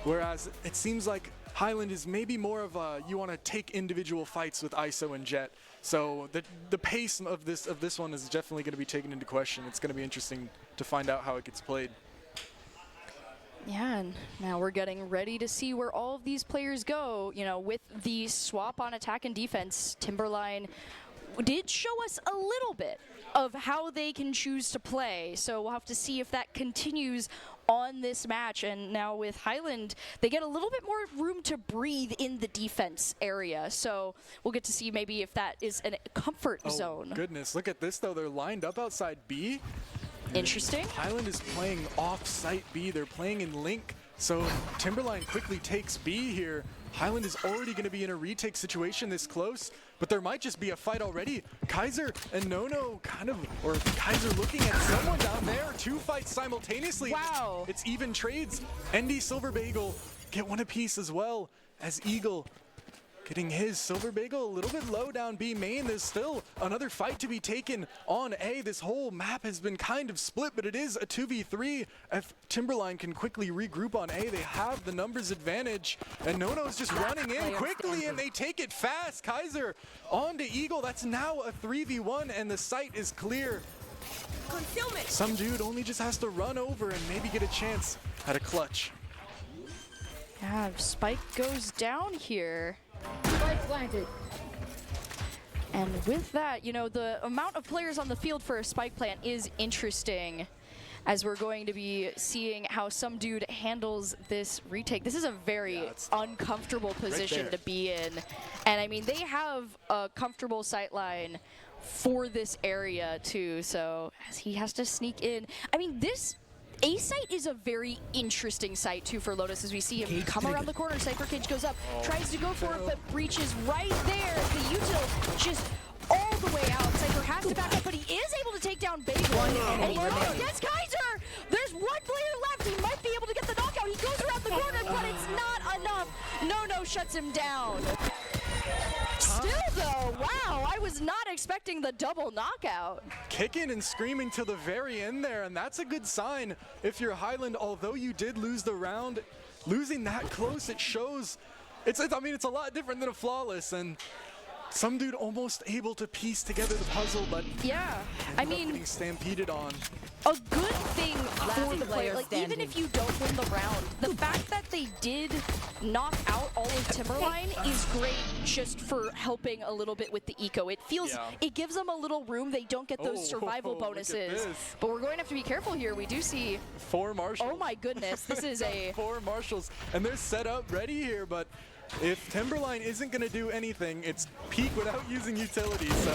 Whereas it seems like Highland is maybe more of a, you want to take individual fights with ISO and Jet. So the pace of this one is definitely going to be taken into question. It's going to be interesting to find out how it gets played. Yeah, and now we're getting ready to see where all of these players go. With the swap on attack and defense, Timberline did show us a little bit of how they can choose to play. So we'll have to see if that continues on this match. And now with Highland, they get a little bit more room to breathe in the defense area. So we'll get to see maybe if that is a comfort zone. Goodness, look at this though. They're lined up outside B. Interesting. Highland is playing off-site B. They're playing in Link. So Timberline quickly takes B here. Highland is already going to be in a retake situation this close, but there might just be a fight already. Kaiser and Nono Kaiser looking at someone down there. 2 fights simultaneously. Wow. It's even trades. Endy, Silver Bagel get one apiece as well as Eagle getting his. Silver Bagel a little bit low down B main. There's still another fight to be taken on A. This whole map has been kind of split, but it is a 2v3. If Timberline can quickly regroup on A, they have the numbers advantage. And Nono's just running in quickly, and they take it fast. Kaiser on to Eagle. That's now a 3v1, and the site is clear. Concealment. Some dude only just has to run over and maybe get a chance at a clutch. Yeah, Spike goes down here. Spike planted. And with that, the amount of players on the field for a spike plant is interesting, as we're going to be seeing how some dude handles this retake. This is a very uncomfortable position to be in. And I mean, they have a comfortable sight line for this area too, so as he has to sneak in. I mean, this A site is a very interesting site too for Lotus, as we see him come around the corner. Cypher Cage goes up, tries to go for it, but breaches right there. The util just all the way out. Cypher has to back up, but he is able to take down Bagel. And he gets Kaiser! There's one player left. He might be able to get the knockout. He goes around the corner, but it's not enough. No shuts him down. Still though, wow, I was not expecting the double knockout. Kicking and screaming to the very end there, and that's a good sign if you're Highland. Although you did lose the round, losing that close, it shows. I mean, it's a lot different than a flawless, and some dude almost able to piece together the puzzle, but yeah, I mean, getting stampeded on. A good thing for the player, like even if you don't win the round, the fact that they did knock out all of Timberline is great just for helping a little bit with the eco. It feels, it gives them a little room. They don't get those survival bonuses. But we're going to have to be careful here. We do see 4 marshals. Oh my goodness, this is a 4 marshals, and they're set up ready here, but if Timberline isn't going to do anything, it's peak without using utilities, so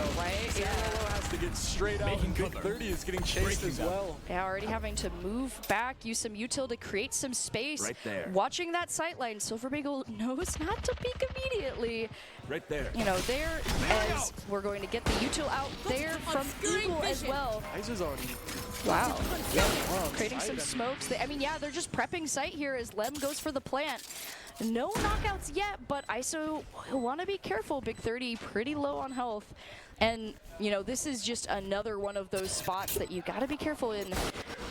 Zero has to get straight out, and Big 30 is getting chased as well. Yeah, already having to move back, use some util to create some space. Right there. Watching that sightline, Silver Bagel knows not to peek immediately. Right there. There as we're going to get the util out there from Eagle as well. Kaiser's already. Wow. Creating some smokes. I mean, yeah, they're just prepping site here as Lem goes for the plant. No knockouts yet, but ISO will want to be careful. Big 30 pretty low on health. And, this is just another one of those spots that you got to be careful in,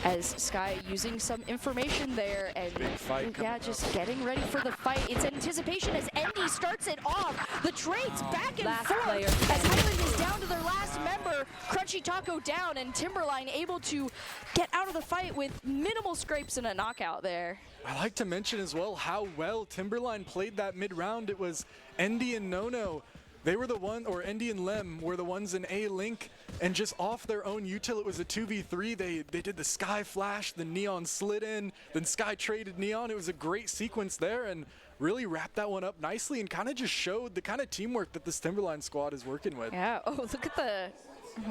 as Sky using some information there. And big fight just getting ready for the fight. It's anticipation as Endy starts it off. The trades back and forth as Highland is down to their last member. Crunchy Taco down, and Timberline able to get out of the fight with minimal scrapes and a knockout there. I like to mention as well how well Timberline played that mid-round. It was Endy and Nono they were the one, or Endy and Lem were the ones in A Link, and just off their own util, it was a 2v3. They did the Sky flash, the Neon slid in, then Sky traded Neon. It was a great sequence there, and really wrapped that one up nicely and kind of just showed the kind of teamwork that this Timberline squad is working with. Yeah, oh, look at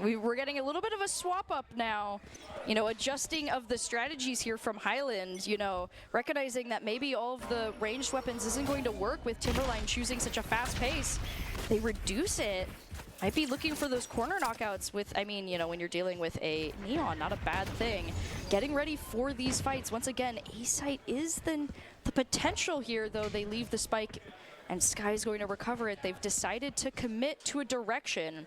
we're getting a little bit of a swap up now, you know, adjusting of the strategies here from Highland, you know, recognizing that maybe all of the ranged weapons isn't going to work with Timberline choosing such a fast pace. They reduce it. Might be looking for those corner knockouts with, I mean, you know, when you're dealing with a Neon, not a bad thing. Getting ready for these fights. Once again, A-Site is the potential here, though. They leave the spike and Sky is going to recover it. They've decided to commit to a direction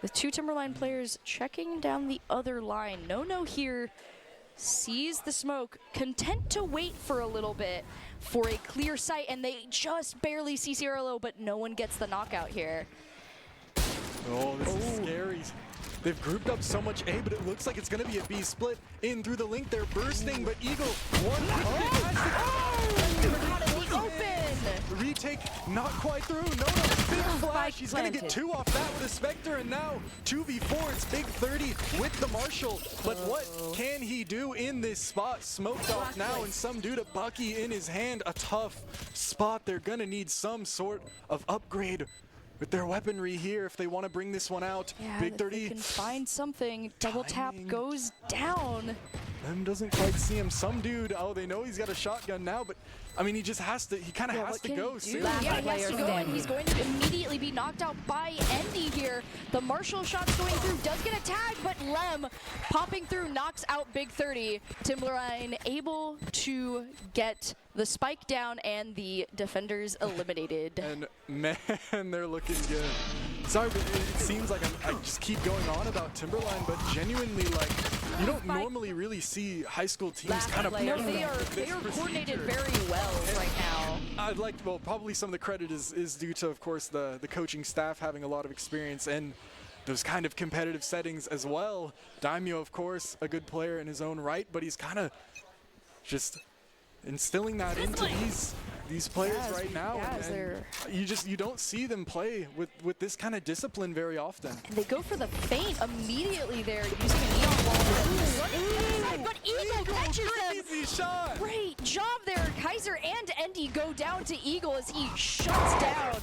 with two Timberline players checking down the other line. No here sees the smoke, content to wait for a little bit for a clear sight, and they just barely see CRLO, but no one gets the knockout here. Oh, this is scary. They've grouped up so much A, but it looks like it's going to be a B split in through the link. They're bursting, but Eagle, one Got it open! the retake not quite through. No, big flash. He's going to get 2 off that with a Spectre, and now 2v4. It's big 30 with the Marshall. But what can he do in this spot? Smoked off now, and some dude, a Bucky in his hand. A tough spot. They're going to need some sort of upgrade with their weaponry here if they want to bring this one out. Yeah, big 30. They can find something. Double tap goes down. Lem doesn't quite see him. Some dude, oh, they know he's got a shotgun now, but I mean, he just has to, he kind of has to go soon. Yeah, he has to go, and he's going to immediately be knocked out by Endy here. The Marshall shot's going through, does get a tag, but Lem popping through knocks out Big 30. Timberline able to get the spike down and the defenders eliminated. And man, they're looking good. Sorry, but it seems like I just keep going on about Timberline, but genuinely, like, you don't normally really see high school teams kind of. No, they are coordinated very well right now. I'd like, well, probably some of the credit is due to, of course, the coaching staff having a lot of experience and those kind of competitive settings as well. Daimyo, of course, a good player in his own right, but he's kind of just instilling that into these players right now, and you don't see them play with this kind of discipline very often. And they go for the feint immediately there, using a neon wall. But Eagle catches them. Shot. Great job there. Kaiser and Endy go down to Eagle as he shuts down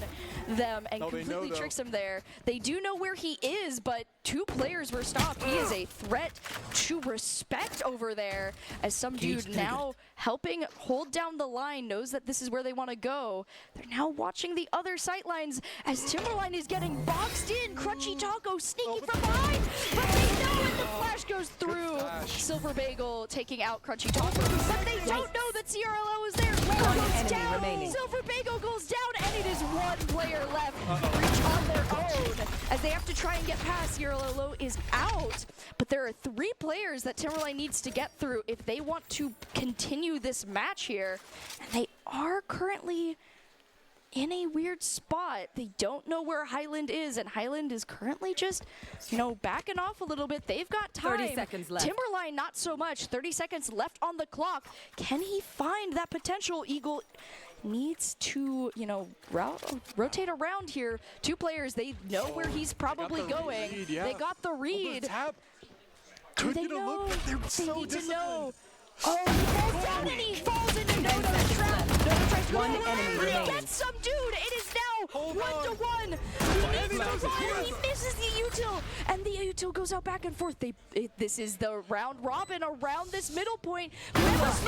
them and completely tricks him there. They do know where he is, but 2 players were stopped. He is a threat to respect over there, as some dude now helping hold down the line knows that this is where they want to go. They're now watching the other sight lines as Timberline is getting boxed in. Crunchy Taco sneaking from behind, but they know it. The flash goes through. Silver Bagel taking out Crunchy Taco, but they don't know that CRLO is there. Goes down. Silver Bagel goes down, and it is 1 player left. Reach on their own as they have to try and get past. CRLO is out, but there are 3 players that Timberline needs to get through if they want to continue this match here, and they are currently in a weird spot. They don't know where Highland is, and Highland is currently just, you know, backing off a little bit. They've got time. 30 seconds left. Timberline, not so much. 30 seconds left on the clock. Can he find that potential? Eagle needs to, you know, rotate around here. 2 players, they know where he's probably going. They got the read. Do they know? They need to know. Oh, he falls down and he falls into Nono's trap. Nono tries to One enemy remaining. Gets some dude. It is now 1-1. He needs to run. He misses the util, and the util goes out back and forth. This is the round robin around this middle point. And it's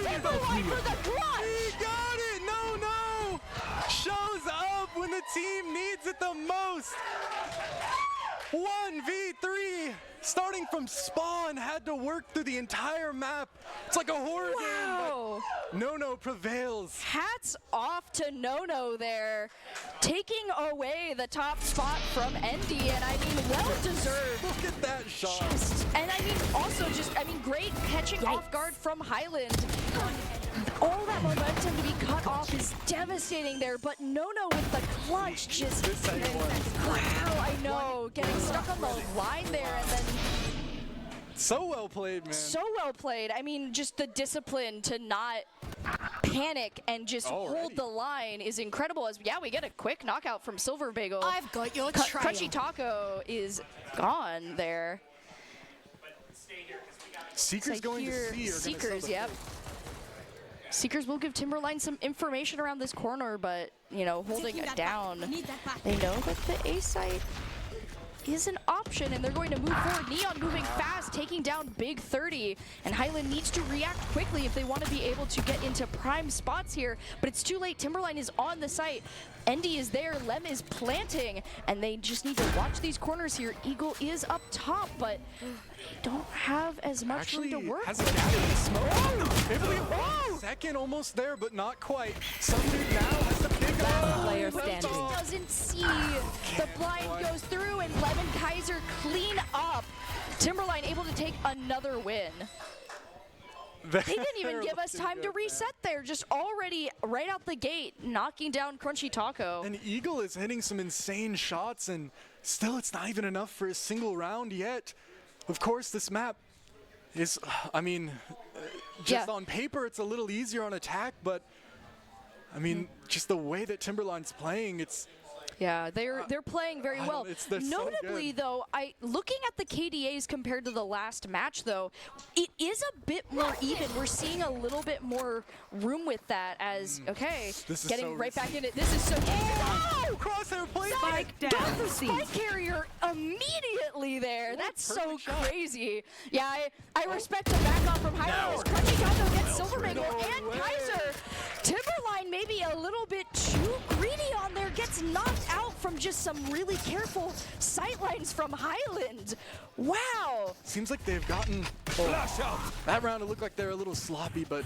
Timberline for the clutch. He got it. No. Shows up when the team needs it the most. 1v3, starting from spawn, had to work through the entire map. It's like a horror game, but Nono prevails. Hats off to Nono there, taking away the top spot from Endy, and I mean, well deserved. Look at that shot. And I mean, also great catching off guard from Highland. All that momentum to be cut off is devastating there, but Nono with the clutch just... Wow, I know. Getting stuck on the line there and then... So well played, man. So well played. I mean, just the discipline to not panic and just hold the line is incredible. As we get a quick knockout from Silver Bagel. I've got your trail. Crunchy Taco is gone there. Seeker's So going here, to C. Seekers, yep. Seekers will give Timberline some information around this corner, but, you know, holding it down. Need that back. They know that the A site is an option, and they're going to move forward. Neon moving fast, taking down Big 30, and Highland needs to react quickly if they want to be able to get into prime spots here, but it's too late. Timberline is on the site. Endy is there, Lem is planting, and they just need to watch these corners here. Eagle is up top, but they don't have as much room to work has with. a gap in the smoke. Able to get second, almost there, but not quite. Some dude now has to pick up. Player He standing. just doesn't see. The blind goes through, and Lemon Kaiser clean up. Timberline able to take another win. They didn't even give us time to reset there, just already right out the gate, knocking down Crunchy Taco. And Eagle is hitting some insane shots, and still it's not even enough for a single round yet. Of course, this map is, I mean, just on paper it's a little easier on attack, but I mean, just the way that Timberline's playing, it's... Yeah, they're playing very well. They're so Notably, good. though, looking at the KDAs compared to the last match, though, it is a bit more even. We're seeing a little bit more room with that as, okay, This is getting so right back risky. in it. This is so... Oh! Crosshair play! Got the spike carrier immediately there. That's so perfect shot. crazy. Yeah, I respect the back off from Highland as Crunchy Taco gets Silver Bagel and Kaiser. Timberline maybe a little bit too greedy on there, gets knocked out from just some really careful sightlines from Highland. Wow. Seems like they've gotten... That round it looked like they're a little sloppy, but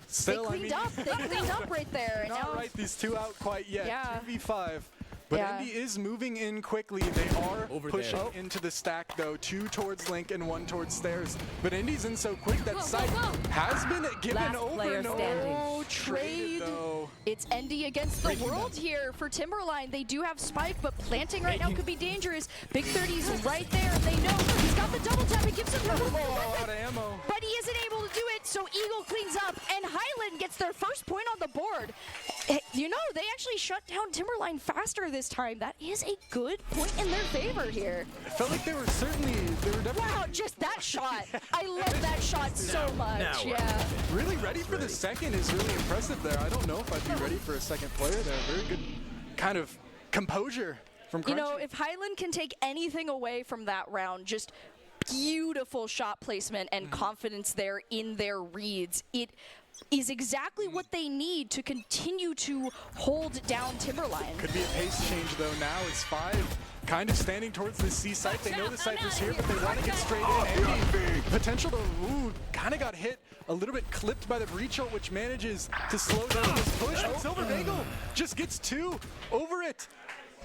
still, They cleaned up. They cleaned up right there. And Not now right these two out quite yet. Yeah. 2v5. But Yeah. Endy is moving in quickly. They are pushing into the stack, though. 2 towards Link and 1 towards Stairs. But Endy's in so quick that site has been given Last over. player No standing. trade, though. It's Endy against the world here for Timberline. They do have Spike, but planting right now could be dangerous. Big 30's right there, and they know he's got the double tap. It gives him room. Oh, out of ammo. But he isn't able to do it, so Eagle cleans up, and Highland gets their first point on the board. You know, they actually shut down Timberline faster this time. That is a good point in their favor here. I felt like they were definitely Wow, just that shot. I love that shot so much. Yeah. really ready for the second is really impressive there. I don't know if I'd be ready for a second player there. Very good kind of composure from Crunchy. You know, if Highland can take anything away from that round, just beautiful shot placement and confidence there in their reads. It is exactly what they need to continue to hold down Timberline. Could be a pace change, though. Now it's 5 kind of standing towards the C site. They know the site was here, but they want to get straight in. Endy, potential to, kind of got hit a little bit clipped by the breach ult, which manages to slow down this push. But Silver Bagel just gets 2 over it.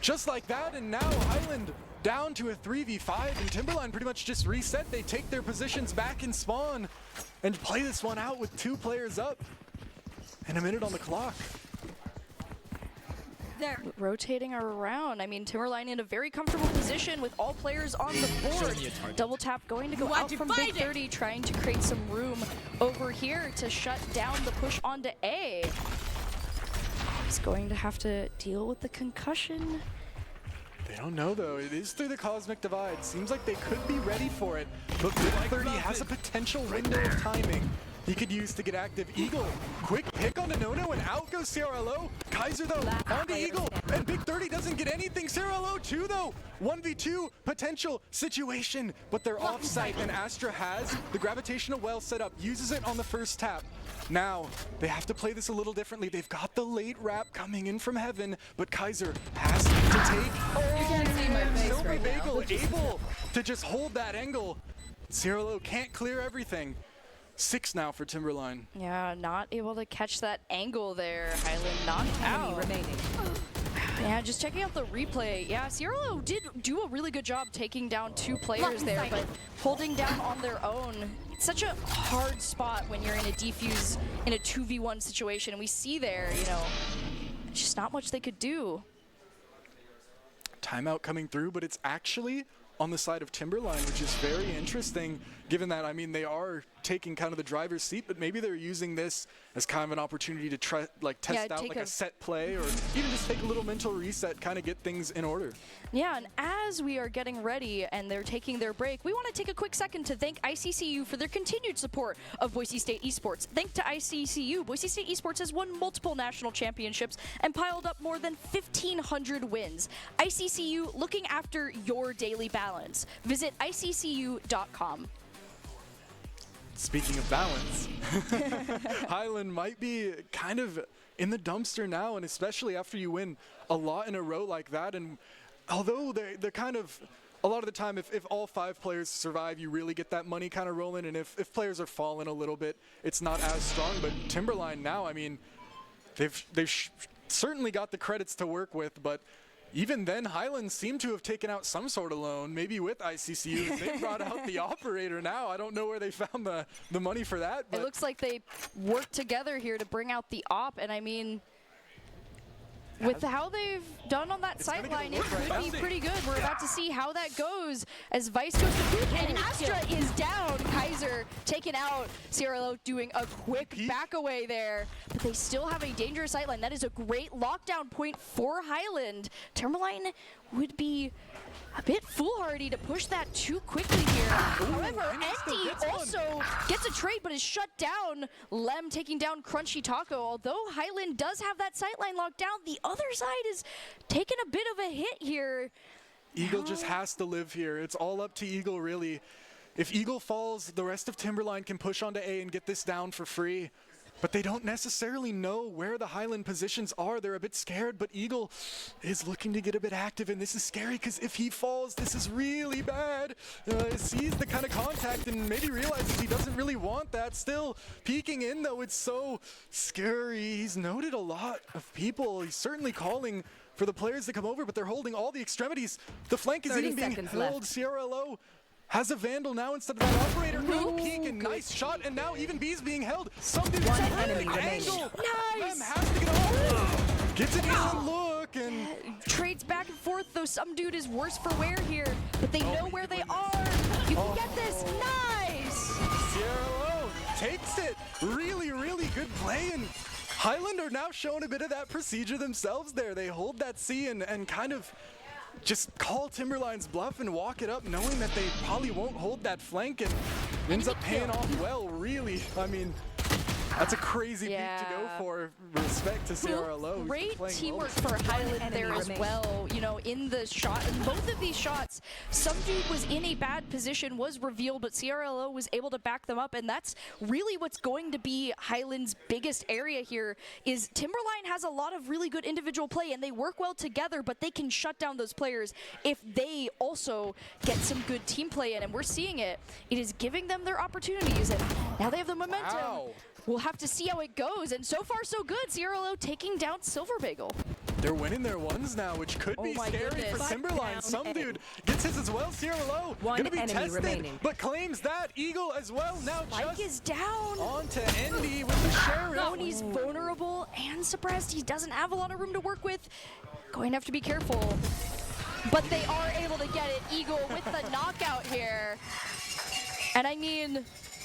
Just like that, and now Highland down to a 3v5, and Timberline pretty much just reset. They take their positions back in spawn and play this one out with 2 players up and a minute on the clock. There. Rotating around. I mean, Timberline in a very comfortable position with all players on the board. Double tap going to go out from Big 30, trying to create some room over here to shut down the push onto A. He's going to have to deal with the concussion. They don't know, though. It is through the Cosmic Divide. Seems like they could be ready for it, but Big 30 has a potential window of timing he could use to get active. Eagle, quick pick onto Nono, and out goes CRLO. Kaiser, though, onto Eagle, and Big 30 doesn't get anything. CRLO, too, though. 1v2 potential situation, but they're off-site, and Astra has the gravitational well set up, uses it on the first tap. Now, they have to play this a little differently. They've got the late wrap coming in from heaven, but Kaiser has to take... You can't see my face Silver right now. Bagel able to just hold that angle. CRLO can't clear everything. 6 now for Timberline. Yeah, not able to catch that angle there. Highland knocked out. Remaining. Yeah, just checking out the replay. Yeah, CRLO did do a really good job taking down 2 players there, but holding down on their own. It's such a hard spot when you're in a defuse in a 2v1 situation, and we see there, you know, just not much they could do. Timeout coming through, but it's actually on the side of Timberline, which is very interesting, given that, I mean, they are taking kind of the driver's seat, but maybe they're using this as kind of an opportunity to try, like, test out like a set play, or even just take a little mental reset, kind of get things in order. Yeah, and as we are getting ready and they're taking their break, we want to take a quick second to thank ICCU for their continued support of Boise State Esports. Thanks to ICCU, Boise State Esports has won multiple national championships and piled up more than 1,500 wins. ICCU, looking after your daily balance. Visit ICCU.com. Speaking of balance, Highland might be kind of in the dumpster now, and especially after you win a lot in a row like that. And although they're kind of, a lot of the time, if all 5 players survive, you really get that money kind of rolling. And if players are falling a little bit, it's not as strong. But Timberline now, I mean, they've certainly got the credits to work with, but even then, Highland seemed to have taken out some sort of loan, maybe with ICCU. They brought out the operator now. I don't know where they found the money for that. But it looks like they worked together here to bring out the op, and I mean, with how they've done on that sideline, it could be pretty good. We're about to see how that goes as Vice goes to peek, and Astra is down. Kaiser taken out. CRLO doing a quick back away there, but they still have a dangerous sideline. That is a great lockdown point for Highland. Timberline would be a bit foolhardy to push that too quickly here. However, Endy also gets a trade but is shut down. Lem taking down Crunchy Taco. Although Highland does have that sightline locked down, the other side is taking a bit of a hit here. Eagle just has to live here. It's all up to Eagle, really. If Eagle falls, the rest of Timberline can push onto A and get this down for free. But they don't necessarily know where the Highland positions are. They're a bit scared, but Eagle is looking to get a bit active, and this is scary because if he falls, this is really bad. Sees the kind of contact and maybe realizes he doesn't really want that. Still peeking in, though, it's so scary. He's noted a lot of people. He's certainly calling for the players to come over, but they're holding all the extremities. The flank is even being held. CRLO has a Vandal now instead of that operator. No peek and nice shot, and now even B's being held. Some dude One enemy remaining. Nice! Has to get off. Gets a decent look and trades back and forth, though some dude is worse for wear here, but they know where they are. You can get this. Nice! CRLO takes it. Really, really good play, and Highland are now showing a bit of that procedure themselves there. They hold that C and kind of just call Timberline's bluff and walk it up, knowing that they probably won't hold that flank, and ends up paying off well, really. I mean, that's a crazy beat to go for. Respect to CRLO. Great teamwork for Highland there as well. You know, in the shot, in both of these shots, some dude was in a bad position, was revealed, but CRLO was able to back them up, and that's really what's going to be Highland's biggest area here. Is Timberline has a lot of really good individual play, and they work well together, but they can shut down those players if they also get some good team play in, and we're seeing it. It is giving them their opportunities, and now they have the momentum. Wow. We'll have to see how it goes, and so far so good. CRLO taking down Silver Bagel. They're winning their ones now, which could be scary for Timberline. Some dude gets his as well. CRLO gonna be tested, but claims that. Eagle as well. Now Mike is down. On to Endy with the Sheriff. Oh, and he's vulnerable and suppressed. He doesn't have a lot of room to work with. Going to have to be careful. But they are able to get it. Eagle with the knockout here. And I mean,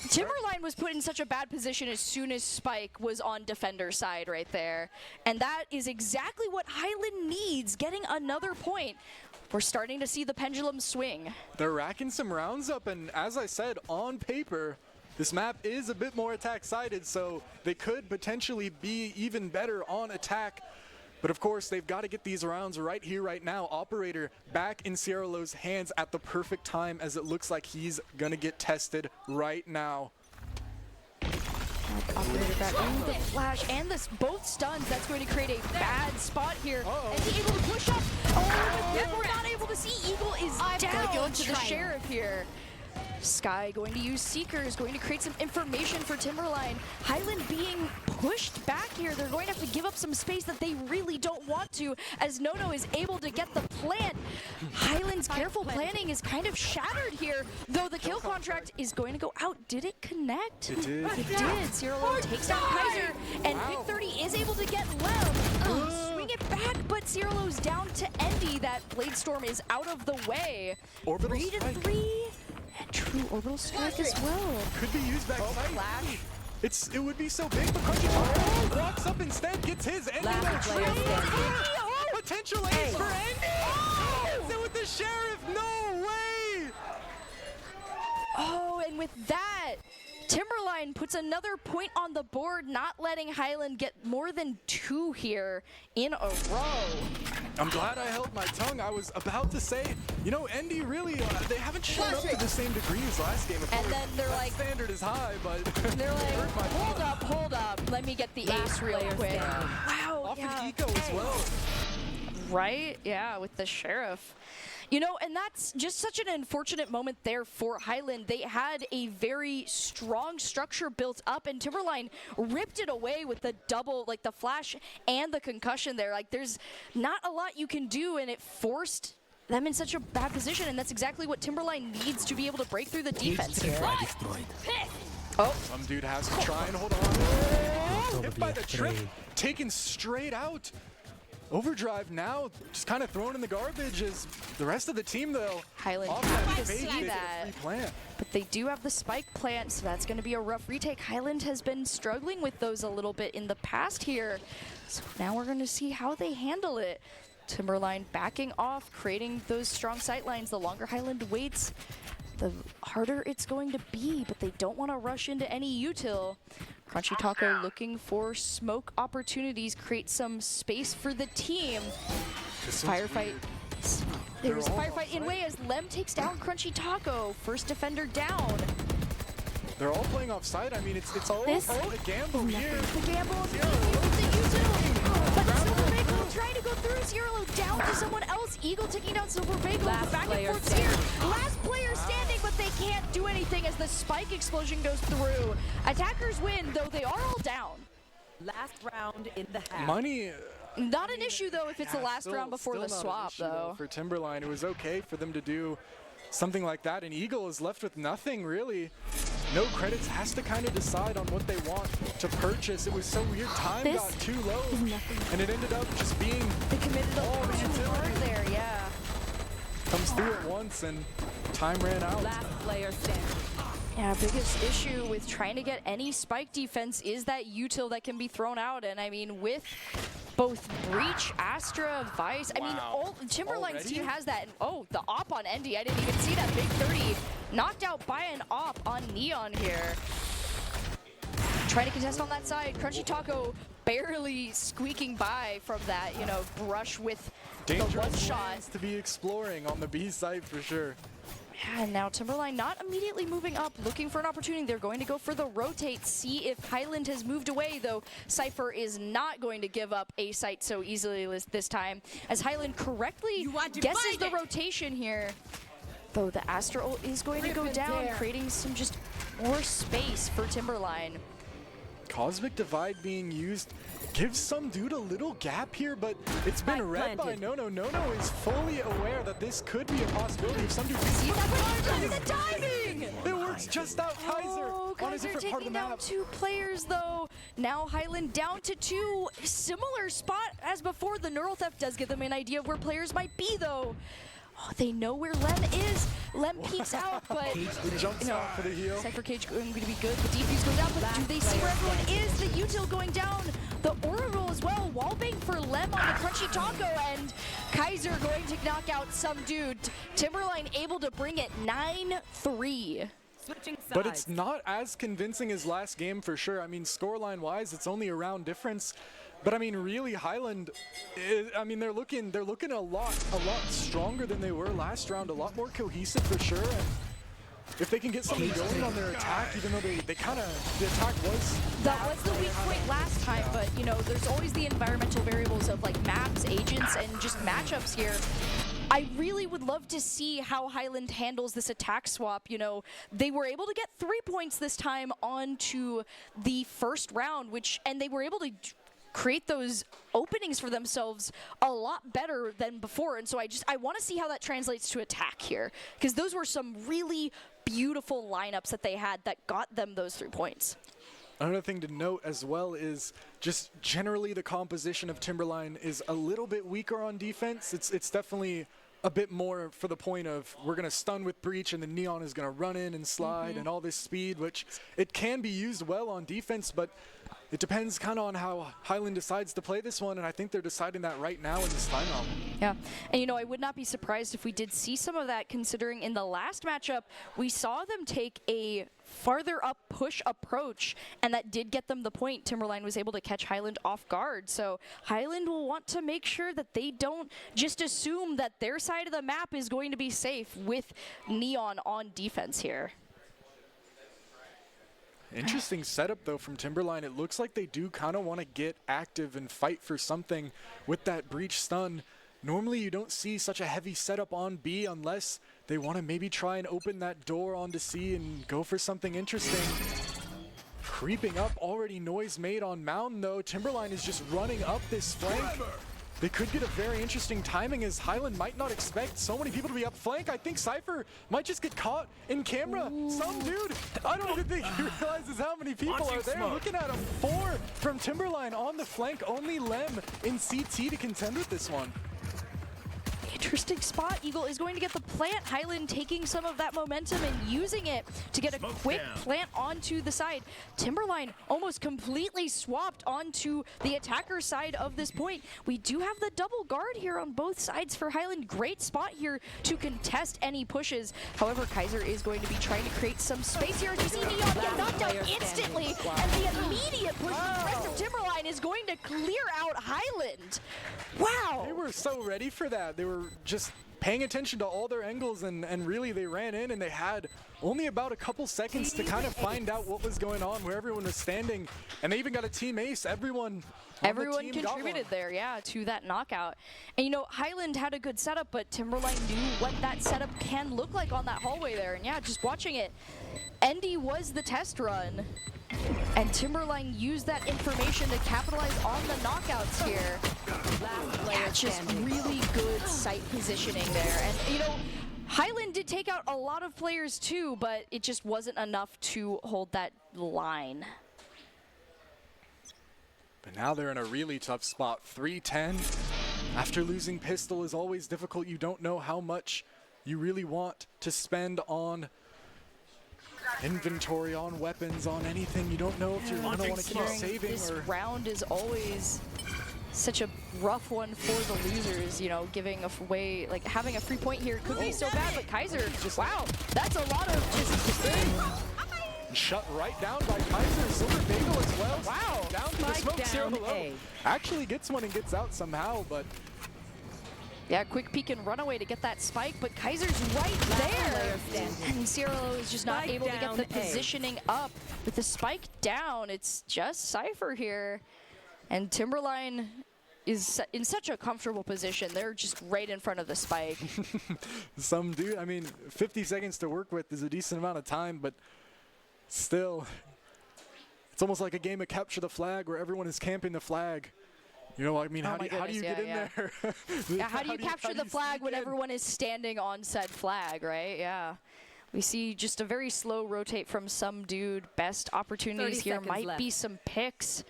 Timberline was put in such a bad position as soon as Spike was on defender side right there. And that is exactly what Highland needs, getting another point. We're starting to see the pendulum swing. They're racking some rounds up, and as I said, on paper, this map is a bit more attack-sided, so they could potentially be even better on attack. But of course, they've got to get these rounds right here, right now. Operator back in CRLO's hands at the perfect time, as it looks like he's going to get tested right now. Operator back in the flash and this both stuns. That's going to create a bad spot here. And he able to push up. Oh, but we're not able to see. Eagle is down to the Sheriff here. Sky going to use Seekers, going to create some information for Timberline. Highland being pushed back here. They're going to have to give up some space that they really don't want to, as Nono is able to get the plant. Highland's careful planning is kind of shattered here, though the kill contract is going to go out. Did it connect? It did. It did. CRLO takes down Kaiser, and Big 30 is able to get Lem. Swing it back, but Cirlo's down to Endy. That Blade Storm is out of the way. Orbital 3 to strike. 3. And true orbital strike as well. Could be used back side. Flash. It would be so big, but Crunchy walks up instead, gets his Endy. Last player standing. Potential ace for Endy. Oh! Gets it with the Sheriff. No way. Oh, and with that, Timberline puts another point on the board, not letting Highland get more than 2 here in a row. I'm glad I held my tongue. I was about to say, you know, Endy really, they haven't shown up to the same degree as last game. And then they're that like, standard is high, but they're like, hurt my hold up, let me get the Last ace real player quick. standing. Wow, off yeah. an eco as well. Right? Yeah, with the Sheriff. You know, and that's just such an unfortunate moment there for Highland. They had a very strong structure built up, and Timberline ripped it away with the double, like the flash and the concussion there. Like, there's not a lot you can do, and it forced them in such a bad position, and that's exactly what Timberline needs to be able to break through the defense here. Oh, Some dude has to try and hold on. Hit by the trip, taken straight out. Overdrive now, just kind of thrown in the garbage as the rest of the team, though. Highland off happy to fade, see they get a that. free plant. But they do have the spike plant, so that's going to be a rough retake. Highland has been struggling with those a little bit in the past here. So now we're going to see how they handle it. Timberline backing off, creating those strong sight lines. The longer Highland waits, the harder it's going to be, but they don't want to rush into any util. Crunchy Taco looking for smoke opportunities, create some space for the team. Firefight. There's a firefight in way as Lem takes down Crunchy Taco. First defender down. They're all playing offside. I mean, it's This a gamble here. The gamble of the util. But Silver Bagel trying to go through. Zero down to someone else. Eagle taking down Silver Bagel. Last Back and player forth here. Last player standing, but they can't do anything as the spike explosion goes through. Attackers win, though they are all down. Last round in the half. Money. Not an issue, though, if it's the Yeah, last still- round before still the not an swap, issue, though. For Timberline, it was okay for them to do something like that, and Eagle is left with nothing, really. No credits, has to kind of decide on what they want to purchase. It was so weird, time This got too low, is nothing. and it ended up just being They committed a all little the too hard utility. there, yeah. Comes through at once, and time ran out. Last player standing. Yeah, biggest issue with trying to get any spike defense is that util that can be thrown out. And I mean, with both Breach, Astra, Vice, I mean, all Timberline's Already? team has that. And, oh, the op on Endy, I didn't even see that. Big 30 knocked out by an op on Neon here. Trying to contest on that side. Crunchy Taco barely squeaking by from that, you know, brush with the one Dangerous shot. lanes to be exploring on the B site for sure. Yeah, and now Timberline not immediately moving up, looking for an opportunity. They're going to go for the rotate, see if Highland has moved away, though Cypher is not going to give up a site so easily this time, as Highland correctly guesses the rotation here. Though the Astra ult is going to go down, creating some just more space for Timberline. Cosmic Divide being used gives some dude a little gap here, but it's been read by Nono. Nono is fully aware that this could be a possibility if some dude See that the timing! It works just out Kaiser Oh, on a Kaiser different part of taking the down map. 2 players, though. Now Highland down to 2. Similar spot as before. The neural theft does give them an idea of where players might be, though. Oh, they know where Lem is. Lem peeks out, but He jumps you know, out for the heal. Cypher Cage going to be good. The defuse goes out, but do they see where everyone is? The util going down. The aura roll as well. Wallbang for Lem on the Crunchy Taco, and Kaiser going to knock out some dude. Timberline able to bring it 9-3. Switching sides. But it's not as convincing as last game for sure. I mean, scoreline-wise, it's only a round difference. But I mean, really, Highland, I mean, they're looking a lot stronger than they were last round. A lot more cohesive for sure. And if they can get something going on their attack, even though they kind of, the attack was. That was the weak point last time, but you know, there's always the environmental variables of like maps, agents, and just matchups here. I really would love to see how Highland handles this attack swap. You know, they were able to get 3 points this time onto the first round, and they were able to create those openings for themselves a lot better than before. And so I want to see how that translates to attack here, because those were some really beautiful lineups that they had that got them those 3 points. Another thing to note as well is just generally the composition of Timberline is a little bit weaker on defense. It's definitely a bit more for the point of we're going to stun with Breach and then Neon is going to run in and slide and all this speed, which it can be used well on defense, but it depends kind of on how Highland decides to play this one, and I think they're deciding that right now in this timeout. Yeah, and you know, I would not be surprised if we did see some of that, considering in the last matchup, we saw them take a farther up push approach, and that did get them the point. Timberline was able to catch Highland off guard, so Highland will want to make sure that they don't just assume that their side of the map is going to be safe with Neon on defense here. Interesting setup, though, from Timberline. It looks like they do kind of want to get active and fight for something with that Breach stun. Normally, you don't see such a heavy setup on B unless they want to maybe try and open that door onto C and go for something interesting. Creeping up, already noise made on Mountain, though. Timberline is just running up this flank. They could get a very interesting timing as Highland might not expect so many people to be up flank. I think Cypher might just get caught in camera. Some dude, I don't even think he realizes how many people are there. Looking at him, 4 from Timberline on the flank. Only Lem in CT to contend with this one. Interesting spot. Eagle is going to get the plant. Highland taking some of that momentum and using it to get a quick plant onto the side. Timberline almost completely swapped onto the attacker side of this point. We do have the double guard here on both sides for Highland. Great spot here to contest any pushes. However, Kaiser is going to be trying to create some space here. As you see Neon get knocked out instantly, and the immediate push from the rest of Timberline is going to clear out Highland. Wow. They were so ready for that. They were just paying attention to all their angles, and really they ran in and they had only about a couple seconds to kind of find out what was going on, where everyone was standing, and they even got a team ace. Everyone contributed there, yeah, to that knockout. And you know, Highland had a good setup, but Timberline knew what that setup can look like on that hallway there. And yeah, just watching it, Endy was the test run, and Timberline used that information to capitalize on the knockouts here. Yeah, just really good site positioning there. And you know, Highland did take out a lot of players too, but it just wasn't enough to hold that line. But now they're in a really tough spot. 3-10. After losing pistol is always difficult. You don't know how much you really want to spend on inventory, on weapons, on anything. You don't know if you're going to want to keep saving. This round is always such a rough one for the losers, you know, giving away, like having a free point here could be so bad, but Kaiser, wow, that's a lot of just shut right down by Kaiser. Silver Bagel as well. Wow. Down to the smoke zero below. Actually gets one and gets out somehow, but yeah, quick peek and runaway to get that spike, but Kaiser's right there. And Cielo is just not able to get the positioning up. With the spike down, it's just Cypher here. And Timberline is in such a comfortable position. They're just right in front of the spike. Some dude, I mean, 50 seconds to work with is a decent amount of time, but still, it's almost like a game of capture the flag where everyone is camping the flag. You know, I mean, how do you get in there? Yeah, how do you capture the flag when everyone is standing on said flag, right? Yeah. We see just a very slow rotate from some dude. Best opportunities here might be some picks.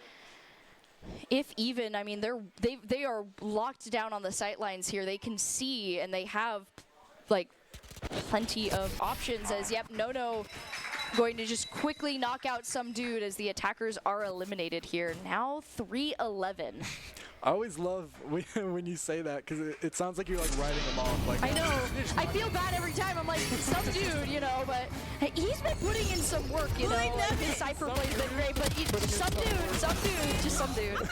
If even, I mean, they are locked down on the sight lines here. They can see and they have like plenty of options as, yep, No going to just quickly knock out some dude as the attackers are eliminated here. Now 3-11. I always love when you say that because it sounds like you're like writing them off. Like, I know. I feel bad every time. I'm like, some dude, you know, but hey, he's been putting in some work, you know. Like, his Cypher play's been great, but some dude, just some dude.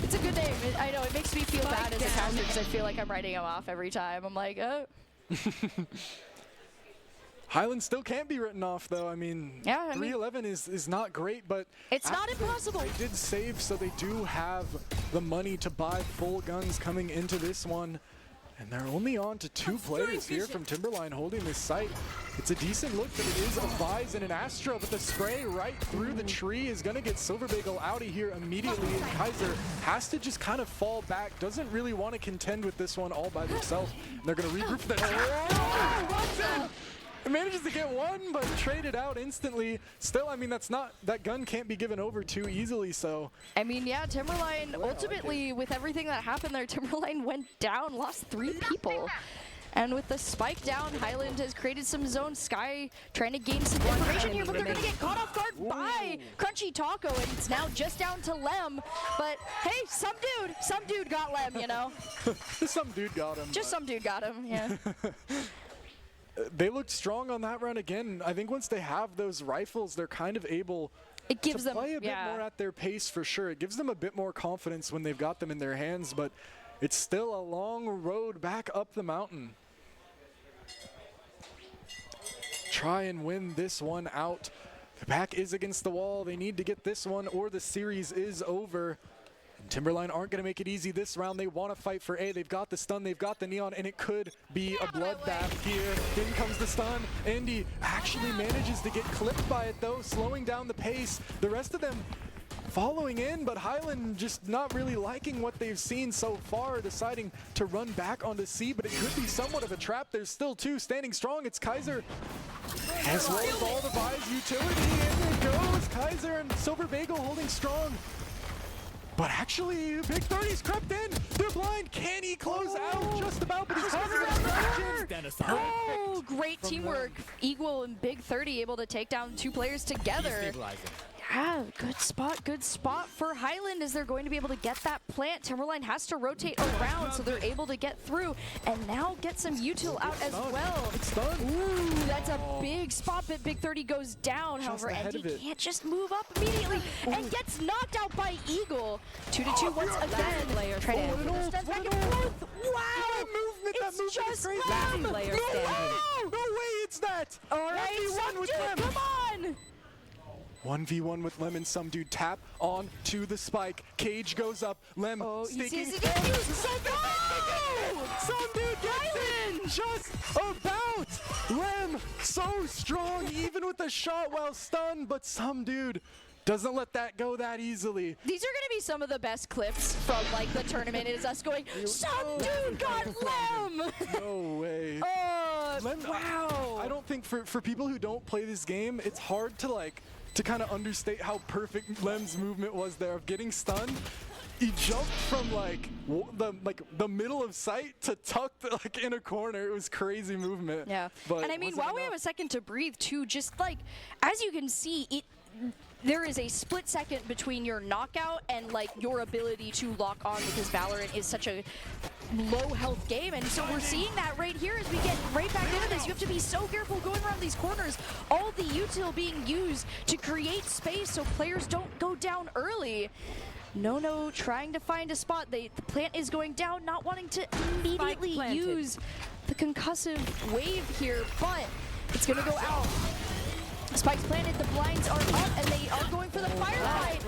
It's a good name. I know, it makes me feel bad as a caster because I feel like I'm writing him off every time. I'm like, oh. Highland still can't be written off, though. I mean, yeah, 3-11 is not great, but it's not impossible. They did save, so they do have the money to buy full guns coming into this one. And they're only on to 2 players here from Timberline holding this site. It's a decent look, but it is a Vise and an Astra, but the spray right through the tree is going to get Silver Bagel out of here immediately, and Kaiser has to just kind of fall back, doesn't really want to contend with this one all by themselves. They're going to regroup the Manages to get one, but traded out instantly. Still, I mean, that gun can't be given over too easily, so. I mean, yeah, Timberline, ultimately, with everything that happened there, Timberline went down, lost 3 people. And with the spike down, Highland has created some zone. Sky trying to gain some information here, but they're going to get caught off guard by Crunchy Taco, and it's now just down to Lem. But hey, some dude got Lem, you know? Some dude got him. Just some dude got him, yeah. They looked strong on that run again. I think once they have those rifles, they're kind of able It gives to them, play a bit more at their pace for sure. It gives them a bit more confidence when they've got them in their hands, but it's still a long road back up the mountain. Try and win this one out. The back is against the wall. They need to get this one or the series is over. And Timberline aren't going to make it easy this round. They want to fight for A. They've got the stun, they've got the neon, and it could be a bloodbath here. In comes the stun. Andy actually manages to get clipped by it though, slowing down the pace. The rest of them following in, but Highland just not really liking what they've seen so far, deciding to run back onto C, but it could be somewhat of a trap. There's still 2 standing strong. It's Kaiser as well as all the buys utility, and there goes Kaiser and Silver Bagel holding strong. But actually, Big 30's crept in. They're blind. Can he close out just about? But he's Oh, great teamwork. Eagle and Big 30 able to take down 2 players together. Yeah, good spot for Highland as they're going to be able to get that plant. Timberline has to rotate around so they're able to get through and now get some util out as well. Ooh, that's a big spot, but Big 30 goes down. However, Andy can't just move up immediately and gets knocked out by Eagle. 2-2 once again. Trying to move back and forth. Wow! It's just them! Last player standing. No way it's that! All right, with Lem. Come on! 1v1 with Lem and some dude tap on to the spike. Cage goes up. Lem staking. Some dude gets it just about. Lem so strong even with the shot while stunned, but some dude doesn't let that go that easily. These are going to be some of the best clips from like the tournament. Is us going, some dude got Lem! No way. Lem, wow. I don't think for people who don't play this game, it's hard to kind of understate how perfect Lem's movement was there of getting stunned. He jumped from the middle of sight to tucked in a corner. It was crazy movement. Yeah, but and I mean, while we have a second to breathe too, just like as you can see, there is a split second between your knockout and like your ability to lock on, because Valorant is such a low health game, and so we're seeing that right here as we get right back into this. You have to be so careful going around these corners. All the util being used to create space so players don't go down early. No, trying to find a spot. The plant is going down, not wanting to immediately use the concussive wave here, but it's gonna go out. Spike's planted, the blinds are up, and they are going for the firefight.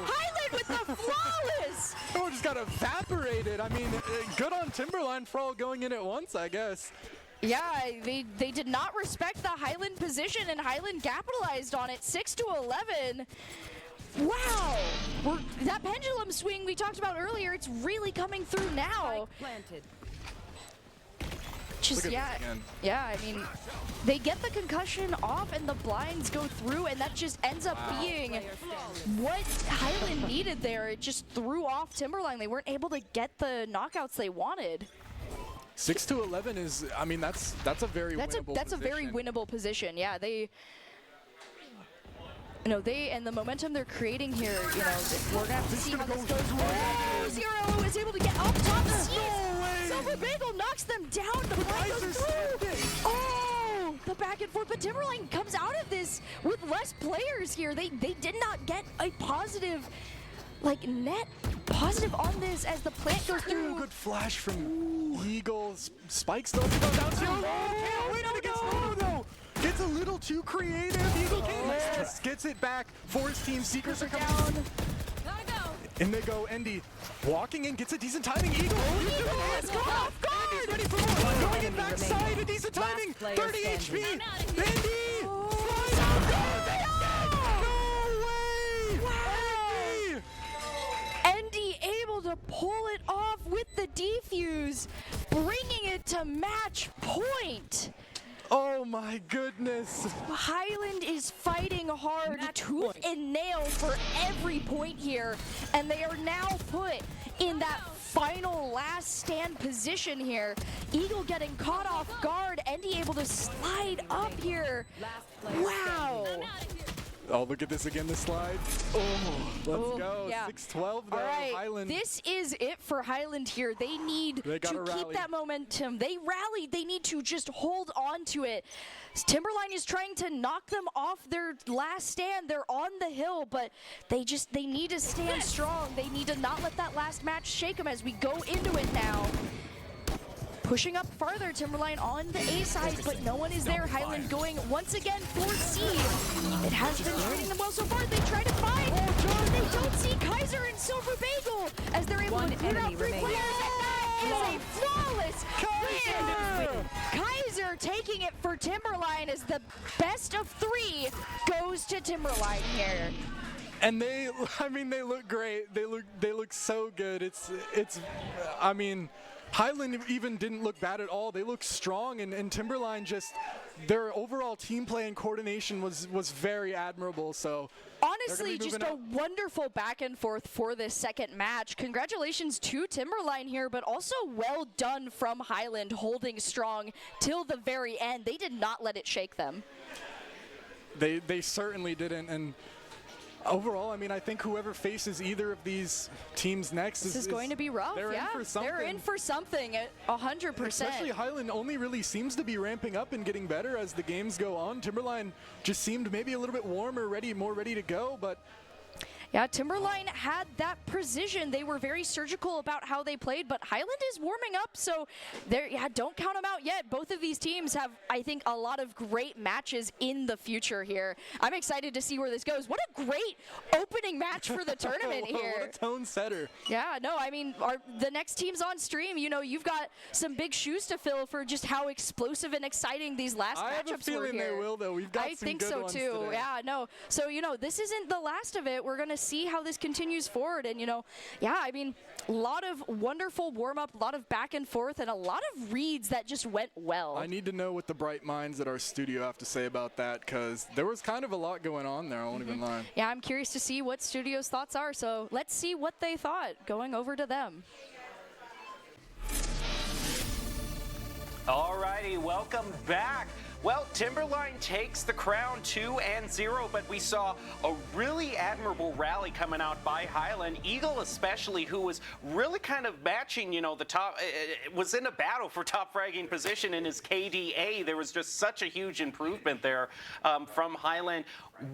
Highland with the flawless! Oh, just got evaporated. I mean, good on Timberline for all going in at once, I guess. Yeah, they did not respect the Highland position, and Highland capitalized on it. 6-11. Wow! That pendulum swing we talked about earlier, it's really coming through now. Planted. Just, yeah, I mean, they get the concussion off and the blinds go through, and that just ends up being what Highland needed there. It just threw off Timberline. They weren't able to get the knockouts they wanted. 6-11 is, I mean, that's a very winnable That's a very winnable position. Yeah, and the momentum they're creating here, we're gonna have to see how this goes. Oh, Zero is able to get up top. Silver Bagel knocks them down. The blind goes through. Oh, the back and forth. But Timberline comes out of this with less players here. They did not get a positive, net positive on this as the plant goes through. Good flash from Eagles. Spike still to go down to Gets a little too creative. Eagle gets it back. For his team, Secrets are coming down. And they go, Endy walking in, gets a decent timing. Eagle is caught off guard. Ready for more. Going in backside, a decent timing. 30 HP. Endy! No way! Endy able to pull it off with the defuse, bringing it to match point. my goodness. Highland is fighting hard, tooth and nail for every point here, and they are now put in that final last stand position here. Eagle getting caught off guard, Endy able to slide up here. Wow. Oh, look at this again, the slide. Oh, let's go. Yeah. 6-12 though, All right, Highland. this is it for Highland here. They need to keep that momentum. They rallied. They need to just hold on to it. Timberline is trying to knock them off their last stand. They're on the hill, but they need to stand strong. They need to not let that last match shake them as we go into it now. Pushing up farther, Timberline on the A side, but no one is there. Highland going once again for C. It has been treating them well so far. They try to find, but they don't see Kaiser and Silver Bagel as they're able to clear out 3 players. And that is a flawless win. Kaiser taking it for Timberline as the best of 3 goes to Timberline here. And they look great. They look so good. I mean, Highland even didn't look bad at all. They looked strong, and Timberline their overall team play and coordination was very admirable. So honestly, just a wonderful back and forth for this second match. Congratulations to Timberline here, but also well done from Highland holding strong till the very end. They did not let it shake them. They certainly didn't. And overall, I mean, I think whoever faces either of these teams next is going to be rough. They're in for something. They're in for something at 100%. Especially Highland only really seems to be ramping up and getting better as the games go on. Timberline just seemed maybe a little bit warmer, more ready to go, but yeah, Timberline had that precision. They were very surgical about how they played, but Highland is warming up, so don't count them out yet. Both of these teams have, I think, a lot of great matches in the future here. I'm excited to see where this goes. What a great opening match for the tournament here. What a tone setter. Yeah, no, I mean, the next team's on stream. You know, you've got some big shoes to fill for just how explosive and exciting these last matchups were here. I have a feeling they will, though. We've got some good ones I think so, too. Today. Yeah, no. So, you know, this isn't the last of it. We're going to see how this continues forward, and I mean, a lot of wonderful warm-up, a lot of back and forth, and a lot of reads that just went well. I need to know what the bright minds at our studio have to say about that, because there was kind of a lot going on there, I won't even lie. Yeah, I'm curious to see what studio's thoughts are, so let's see what they thought going over to them. Alrighty, welcome back. Well, Timberline takes the crown 2-0, but we saw a really admirable rally coming out by Highland. Eagle especially, who was really kind of matching, the top, was in a battle for top fragging position in his KDA. There was just such a huge improvement there from Highland.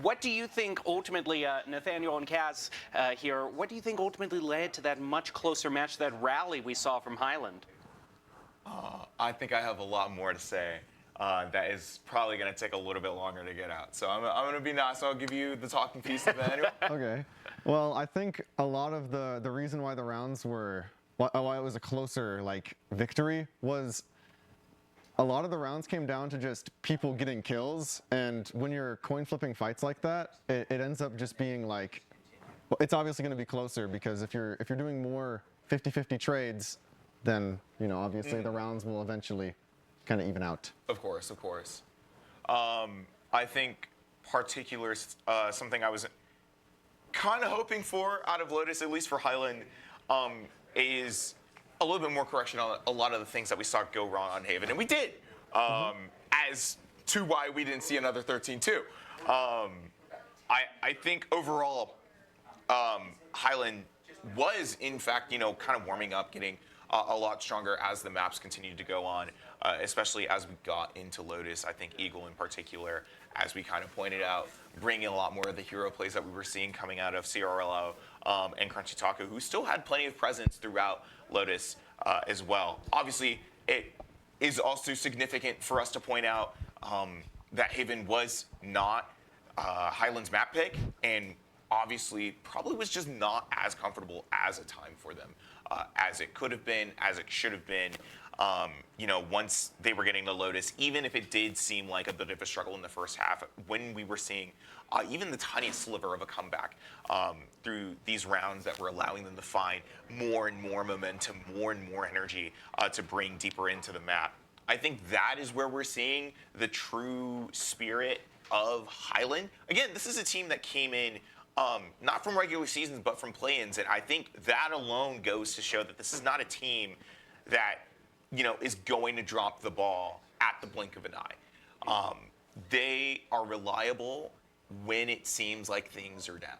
What do you think ultimately, Nathaniel and Kaz here, what do you think ultimately led to that much closer match, that rally we saw from Highland? I think I have a lot more to say. That is probably going to take a little bit longer to get out. So I'm going to be nice. I'll give you the talking piece of it anyway. Okay. Well, I think a lot of the reason why the rounds why it was a closer victory was a lot of the rounds came down to just people getting kills. And when you're coin flipping fights like that, it ends up just being it's obviously going to be closer, because if you're doing more 50-50 trades, then obviously the rounds will eventually kind of even out. Of course, of course. I think particular something I was kind of hoping for out of Lotus, at least for Highland, is a little bit more correction on a lot of the things that we saw go wrong on Haven, and we did. As to why we didn't see another 13-2. I think overall, Highland was in fact, kind of warming up, getting a lot stronger as the maps continued to go on, especially as we got into Lotus. I think Eagle in particular, as we kind of pointed out, bringing a lot more of the hero plays that we were seeing coming out of CRLO and Crunchy Taco, who still had plenty of presence throughout Lotus as well. Obviously, it is also significant for us to point out that Haven was not Highland's map pick, and obviously probably was just not as comfortable as a time for them as it could have been, as it should have been. Once they were getting to Lotus, even if it did seem like a bit of a struggle in the first half, when we were seeing even the tiniest sliver of a comeback through these rounds that were allowing them to find more and more momentum, more and more energy to bring deeper into the map. I think that is where we're seeing the true spirit of Highland. Again, this is a team that came in not from regular seasons, but from play-ins, and I think that alone goes to show that this is not a team that, you know, is going to drop the ball at the blink of an eye. They are reliable when it seems like things are down.